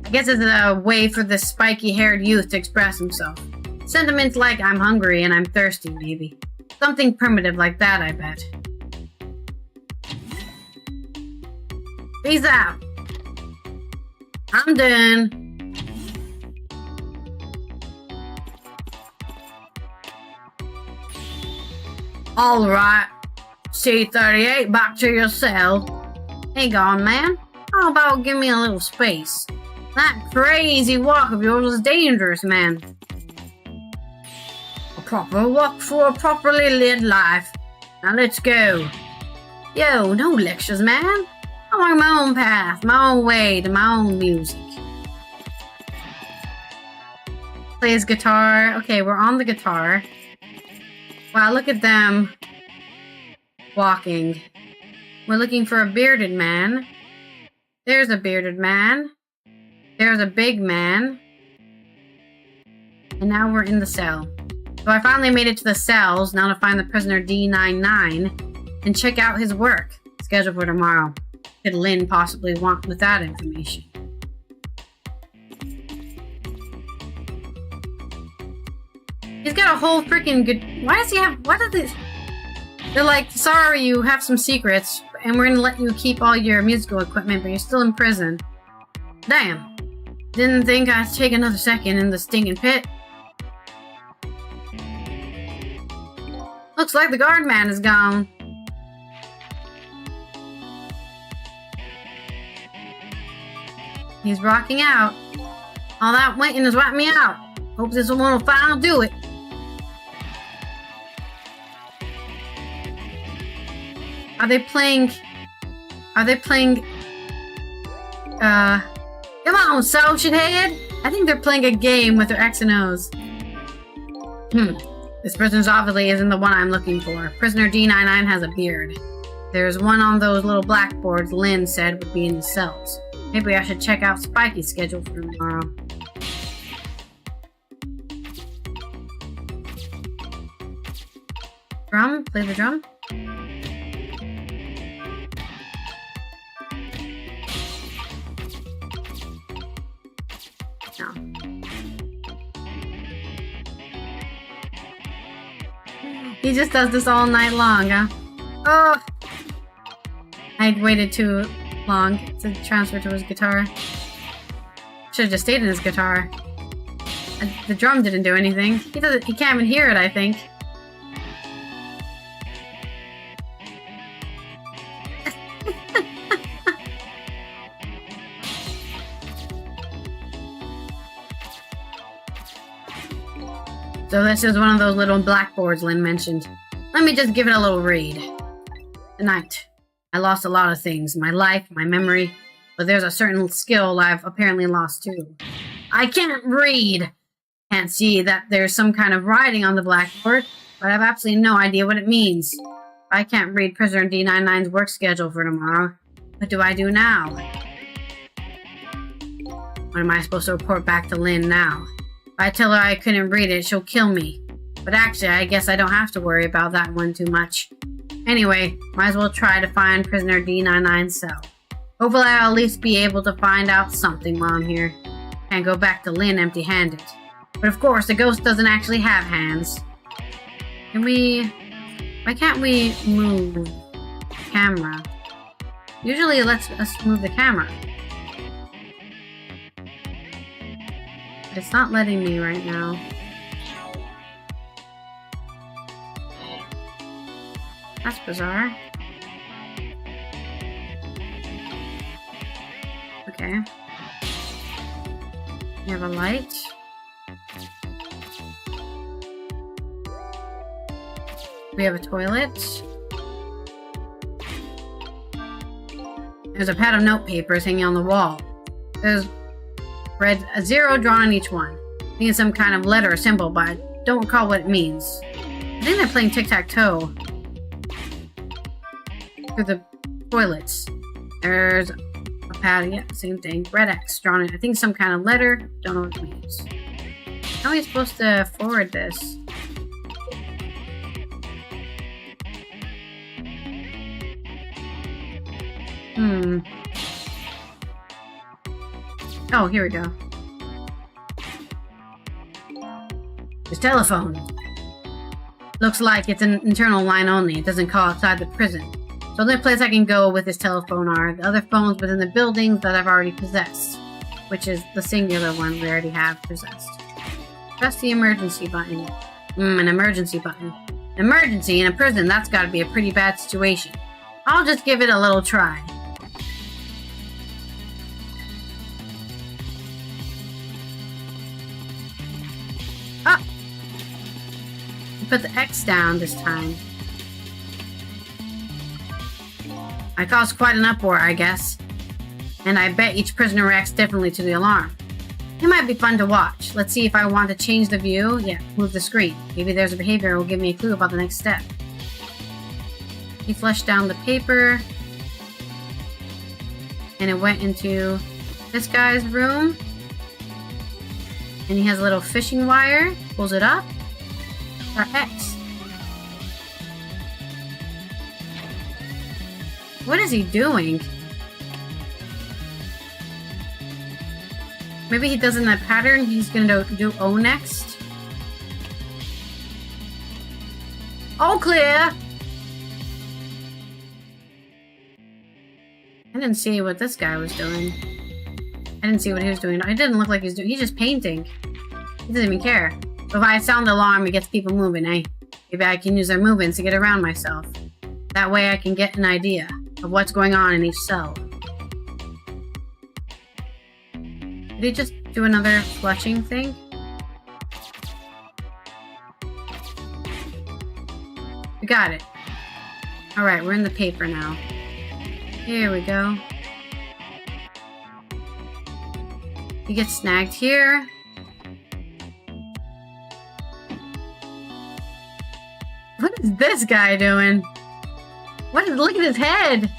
I guess it's a way for this spiky-haired youth to express himself. Sentiments like I'm hungry and I'm thirsty, maybe. Something primitive like that, I bet. Peace out. I'm done. Alright. C38, back to your cell. Hey, gone, man. How about give me a little space? That crazy walk of yours is dangerous, man. A proper walk for a properly lived life. Now let's go. Yo, no lectures, man. I want my own path, my own way to my own music. Plays guitar. Okay, we're on the guitar. Wow, look at them walking. We're looking for a bearded man. There's a bearded man. There's a big man. And now we're in the cell. So I finally made it to the cells, now to find the prisoner D99 and check out his work. Scheduled for tomorrow. Could Lynn possibly want with that information? He's got a whole freaking good... Why does he have... Why did this... They're like, sorry, you have some secrets, and we're gonna let you keep all your musical equipment, but you're still in prison. Damn. Didn't think I'd take another second in the stinking pit. Looks like the guard man is gone. He's rocking out. All that waiting is wiping me out. Hope this one will finally do it. Are they playing Come on, Social Head! I think they're playing a game with their X and O's. This prisoner's obviously isn't the one I'm looking for. Prisoner D99 has a beard. There's one on those little blackboards Lynn said would be in the cells. Maybe I should check out Spikey's schedule for tomorrow. Drum? Play the drum? No. He just does this all night long, huh? Oh! I waited too long to transfer to his guitar. Should have just stayed in his guitar. The drum didn't do anything. He can't even hear it, I think. So this is one of those little blackboards Lynn mentioned. Let me just give it a little read. Tonight, I lost a lot of things. My life, my memory. But there's a certain skill I've apparently lost too. I can't read! Can't see that there's some kind of writing on the blackboard, but I have absolutely no idea what it means. I can't read Prisoner D99's work schedule for tomorrow. What do I do now? What am I supposed to report back to Lynn now? If I tell her I couldn't read it, she'll kill me. But actually, I guess I don't have to worry about that one too much. Anyway, might as well try to find Prisoner D99's cell. Hopefully I'll at least be able to find out something while I'm here. Can't go back to Lynn empty-handed. But of course, the ghost doesn't actually have hands. Why can't we move the camera? Usually it lets us move the camera. But it's not letting me right now. That's bizarre. Okay. We have a light. We have a toilet. There's a pad of note papers hanging on the wall. There's a 0 drawn on each one. I think it's some kind of letter or symbol, but I don't recall what it means. I think they're playing tic-tac-toe. Through the toilets. There's a pad, yeah, same thing. Red X drawn in. I think some kind of letter. Don't know what it means. How are we supposed to forward this? Oh, here we go. His telephone. Looks like it's an internal line only. It doesn't call outside the prison. So the only place I can go with this telephone are the other phones within the buildings that I've already possessed. Which is the singular one we already have possessed. Press the emergency button. An emergency button. Emergency in a prison, that's gotta be a pretty bad situation. I'll just give it a little try. Ah! Put the X down this time. I caused quite an uproar, I guess. And I bet each prisoner reacts differently to the alarm. It might be fun to watch. Let's see if I want to change the view. Yeah, move the screen. Maybe there's a behavior that will give me a clue about the next step. He flushed down the paper. And it went into this guy's room. And he has a little fishing wire. Pulls it up. Our X. What is he doing? Maybe he does in that pattern. He's gonna do O next. All clear! I didn't see what this guy was doing. I didn't see what he was doing. It didn't look like he was doing. He's just painting. He doesn't even care. But if I sound the alarm, it gets people moving, eh? Maybe I can use their movements to get around myself. That way I can get an idea of what's going on in each cell. Did he just do another flushing thing? We got it. Alright, we're in the paper now. Here we go. He gets snagged here. What is this guy doing? Look at his head!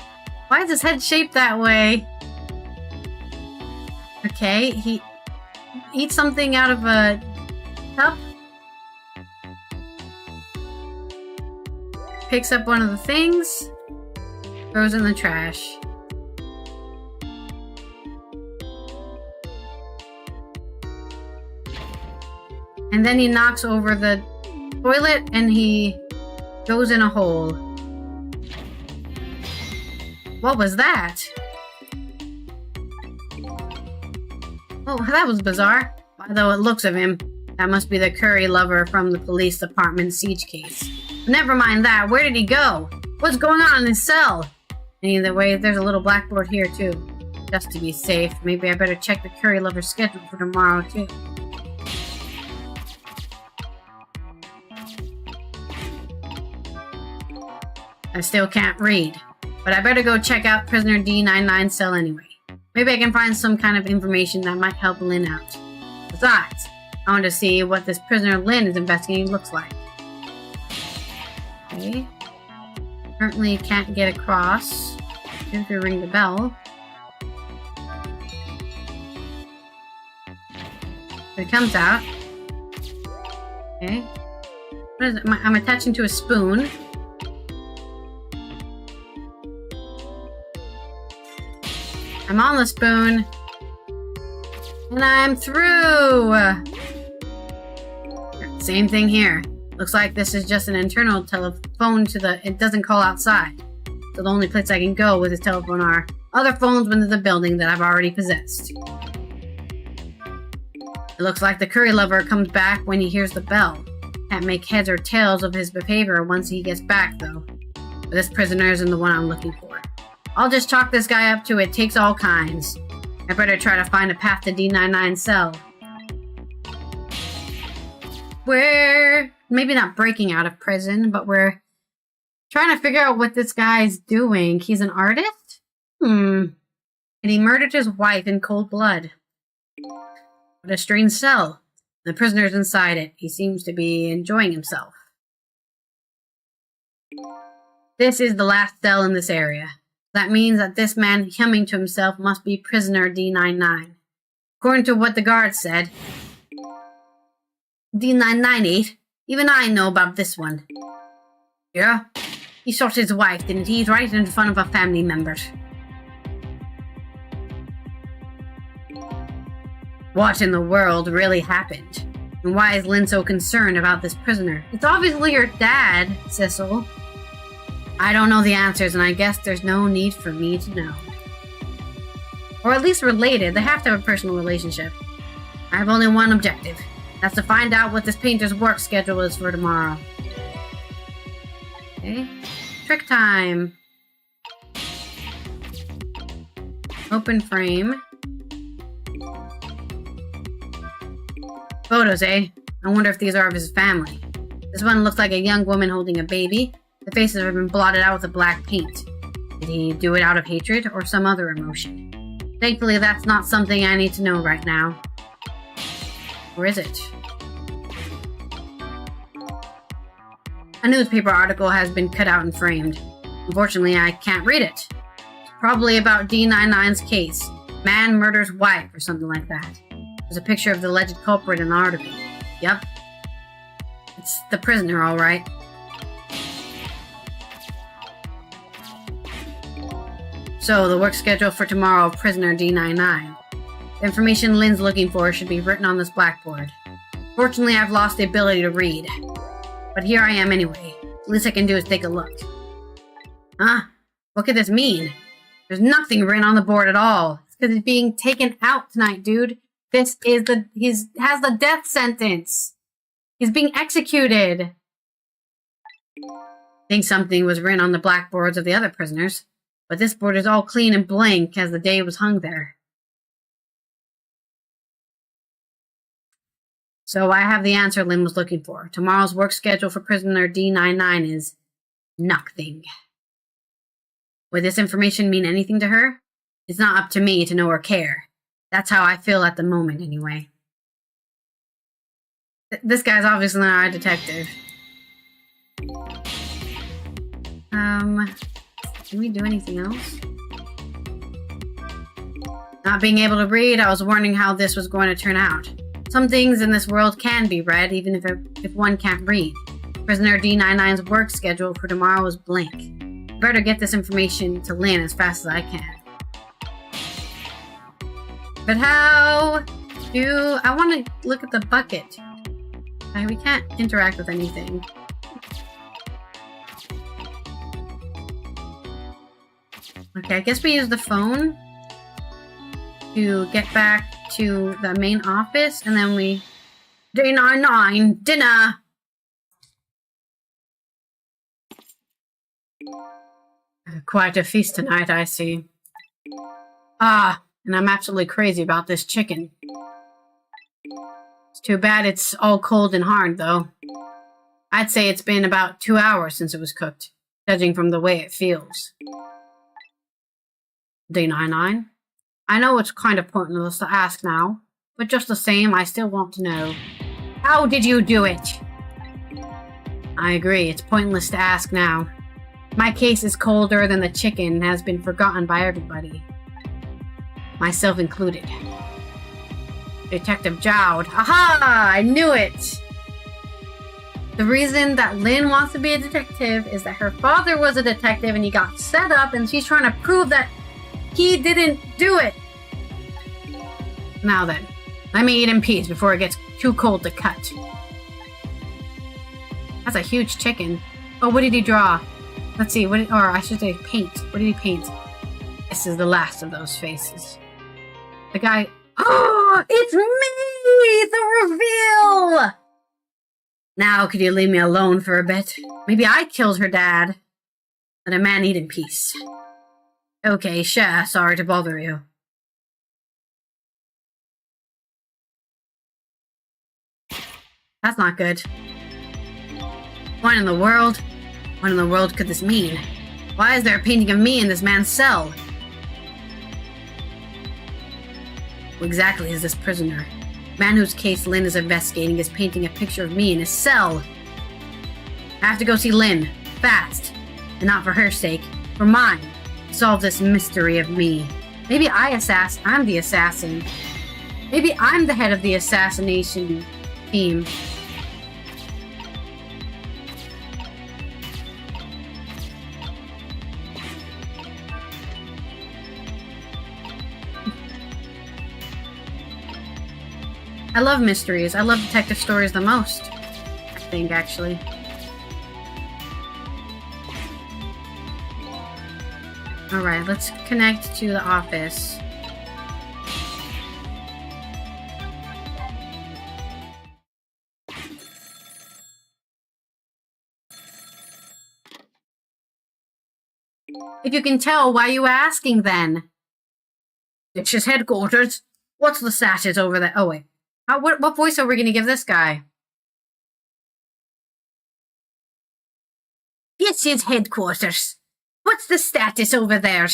Why is his head shaped that way? Okay, he eats something out of a cup. Picks up one of the things. Throws in the trash. And then he knocks over the toilet and he goes in a hole. What was that? Oh, that was bizarre. By the looks of him, that must be the curry lover from the police department siege case. But never mind that. Where did he go? What's going on in his cell? And either way, there's a little blackboard here too. Just to be safe, maybe I better check the curry lover's schedule for tomorrow too. I still can't read, but I better go check out prisoner D99's cell anyway. Maybe I can find some kind of information that might help Lynn out. Besides, I want to see what this prisoner Lynn is investigating looks like. Okay. Currently can't get across. If you ring the bell. It comes out. Okay. What is it? I'm attaching to a spoon. I'm on the spoon. And I'm through! Same thing here. Looks like this is just an internal telephone it doesn't call outside. So the only place I can go with this telephone are other phones within the building that I've already possessed. It looks like the curry lover comes back when he hears the bell. Can't make heads or tails of his behavior once he gets back though. But this prisoner isn't the one I'm looking for. I'll just chalk this guy up to it takes all kinds. I better try to find a path to D99's cell. We're maybe not breaking out of prison, but we're trying to figure out what this guy's doing. He's an artist? And he murdered his wife in cold blood. What a strange cell. The prisoner's inside it. He seems to be enjoying himself. This is the last cell in this area. That means that this man humming to himself must be prisoner D99. According to what the guard said, D998, even I know about this one. Yeah? He shot his wife, didn't he? Right in front of a family member. What in the world really happened? And why is Lynn so concerned about this prisoner? It's obviously your dad, Sissel. I don't know the answers, and I guess there's no need for me to know. Or at least related. They have to have a personal relationship. I have only one objective. That's to find out what this painter's work schedule is for tomorrow. Okay. Trick time. Open frame. Photos, eh? I wonder if these are of his family. This one looks like a young woman holding a baby. The faces have been blotted out with a black paint. Did he do it out of hatred or some other emotion? Thankfully, that's not something I need to know right now. Or is it? A newspaper article has been cut out and framed. Unfortunately, I can't read it. It's probably about D99's case. Man murders wife or something like that. There's a picture of the alleged culprit in the article. Yep. It's the prisoner, all right. So, the work schedule for tomorrow of prisoner D99. The information Lynn's looking for should be written on this blackboard. Fortunately, I've lost the ability to read. But here I am anyway. The least I can do is take a look. Huh? What could this mean? There's nothing written on the board at all. It's because he's being taken out tonight, dude. This is has the death sentence. He's being executed. I think something was written on the blackboards of the other prisoners. But this board is all clean and blank as the day was hung there. So I have the answer Lynn was looking for. Tomorrow's work schedule for prisoner D99 is nothing. Would this information mean anything to her? It's not up to me to know or care. That's how I feel at the moment, anyway. This guy's obviously not a detective. Can we do anything else? Not being able to read, I was wondering how this was going to turn out. Some things in this world can be read, even if one can't read. Prisoner D99's work schedule for tomorrow is blank. Better get this information to Lynn as fast as I can. But how do... I want to look at the bucket. We can't interact with anything. Okay, I guess we use the phone to get back to the main office, and then we... D99, dinner! Quite a feast tonight, I see. Ah, and I'm absolutely crazy about this chicken. It's too bad it's all cold and hard, though. I'd say it's been about 2 hours since it was cooked, judging from the way it feels. D99? I know it's kind of pointless to ask now, but just the same, I still want to know. How did you do it? I agree, it's pointless to ask now. My case is colder than the chicken and has been forgotten by everybody. Myself included. Detective Jowd. Aha! I knew it! The reason that Lynn wants to be a detective is that her father was a detective and he got set up, and she's trying to prove that he didn't do it. Now then, let me eat in peace before it gets too cold to cut. That's a huge chicken. Oh, what did he draw? Let's see, or I should say paint. What did he paint? This is the last of those faces. The guy... Oh, it's me! The reveal! Now, could you leave me alone for a bit? Maybe I killed her dad. Let a man eat in peace. Okay, sure, sorry to bother you. That's not good. What in the world? What in the world could this mean? Why is there a painting of me in this man's cell? Who exactly is this prisoner? The man whose case Lynn is investigating is painting a picture of me in his cell. I have to go see Lynn, fast. And not for her sake, for mine. Solve this mystery of me. Maybe I'm the assassin. Maybe I'm the head of the assassination team. I love mysteries. I love detective stories the most. I think, actually. Alright, let's connect to the office. If you can tell, why are you asking then? It's his headquarters. What's the status over there? Oh, wait. What voice are we going to give this guy? It's his headquarters. What's the status over there?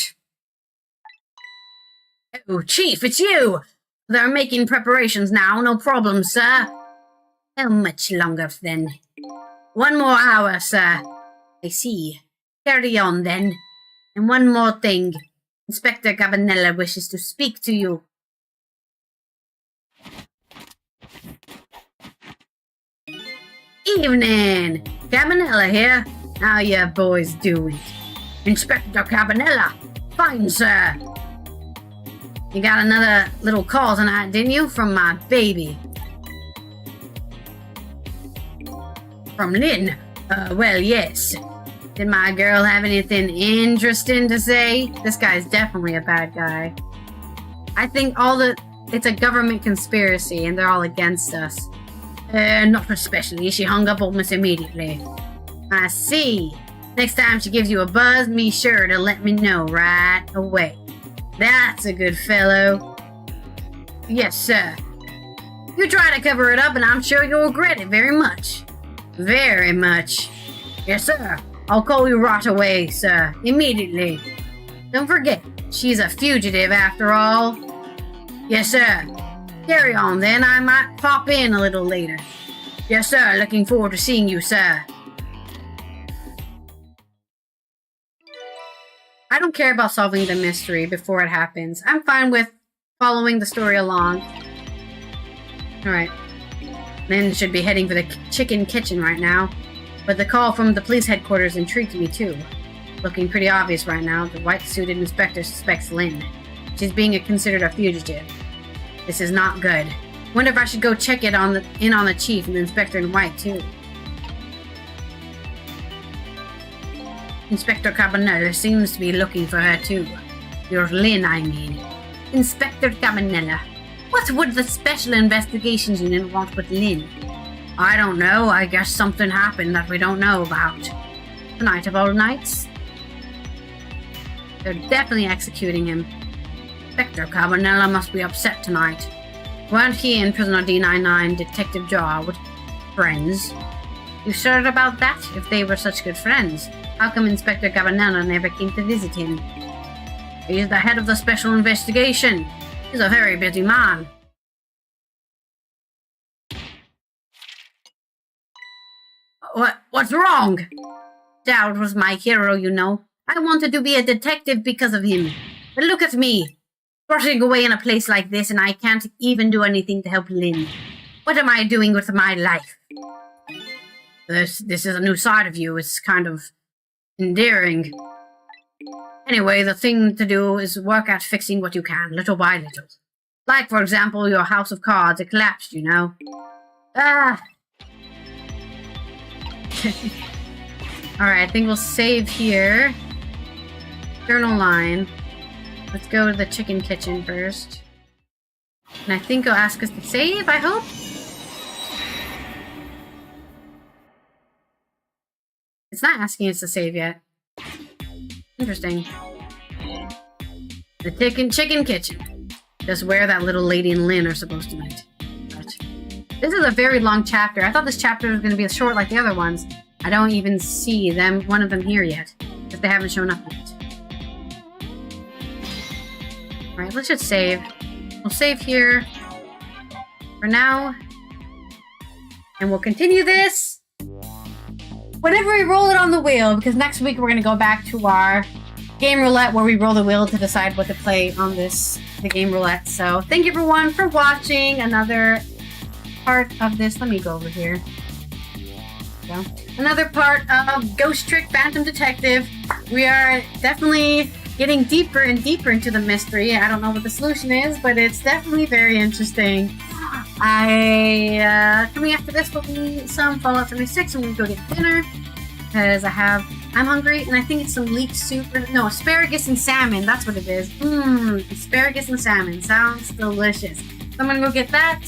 Oh, Chief, it's you! They're making preparations now, no problem, sir. How much longer, then? 1 more hour, sir. I see. Carry on, then. And one more thing. Inspector Gabanella wishes to speak to you. Evening! Cabanella here. How you boys doing? Inspector Cabanella. Fine, sir. You got another little call tonight, didn't you? From my baby. From Lynn? Well, yes. Did my girl have anything interesting to say? This guy's definitely a bad guy. I think it's a government conspiracy and they're all against us. Not especially. She hung up almost immediately. I see. Next time she gives you a buzz, be sure to let me know right away. That's a good fellow. Yes, sir. You try to cover it up and I'm sure you'll regret it very much. Very much. Yes, sir. I'll call you right away, sir. Immediately. Don't forget, she's a fugitive after all. Yes, sir. Carry on, then. I might pop in a little later. Yes, sir. Looking forward to seeing you, sir. I don't care about solving the mystery before it happens. I'm fine with following the story along. Alright. Lynn should be heading for the chicken kitchen right now. But the call from the police headquarters intrigued me too. Looking pretty obvious right now, the white-suited inspector suspects Lynn. She's being considered a fugitive. This is not good. Wonder if I should go check it in on the chief and the inspector in white too. Inspector Cabanella seems to be looking for her too. Your Lynn, I mean. Inspector Cabanella. What would the Special Investigations Unit want with Lynn? I don't know. I guess something happened that we don't know about. The night of all nights? They're definitely executing him. Inspector Cabanella must be upset tonight. Weren't he and Prisoner D99 Detective Jarwood friends? You sure about that? If they were such good friends, how come Inspector Cabanella never came to visit him? He's the head of the Special Investigation. He's a very busy man. What's wrong? Dowd was my hero, you know. I wanted to be a detective because of him. But look at me. Rushing away in a place like this, and I can't even do anything to help Lynn. What am I doing with my life? This is a new side of you. It's kind of endearing. Anyway, the thing to do is work at fixing what you can, little by little. Like, for example, your house of cards. It collapsed, you know. Alright, I think we'll save here. Journal line. Let's go to the chicken kitchen first. And I think it'll ask us to save, I hope? It's not asking us to save yet. Interesting. The chicken kitchen. Just where that little lady and Lynn are supposed to meet. But this is a very long chapter. I thought this chapter was going to be short like the other ones. I don't even see one of them here yet. Because they haven't shown up yet. Alright, let's just save. We'll save here for now. And we'll continue this whenever we roll it on the wheel, because next week we're going to go back to our game roulette where we roll the wheel to decide what to play on the game roulette. So thank you everyone for watching another part of this. Let me go over here. There we go. Another part of Ghost Trick Phantom Detective. We are definitely getting deeper and deeper into the mystery. I don't know what the solution is, but it's definitely very interesting. Coming after this will be some Fallout 76. I'm gonna go get dinner because I'm hungry, and I think it's some leek soup. No, asparagus and salmon. That's what it is. Asparagus and salmon sounds delicious. So I'm gonna go get that.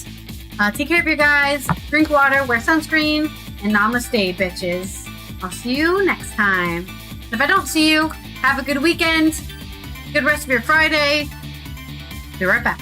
Take care of you guys. Drink water. Wear sunscreen. And namaste, bitches. I'll see you next time. If I don't see you, have a good weekend. Good rest of your Friday. Be right back.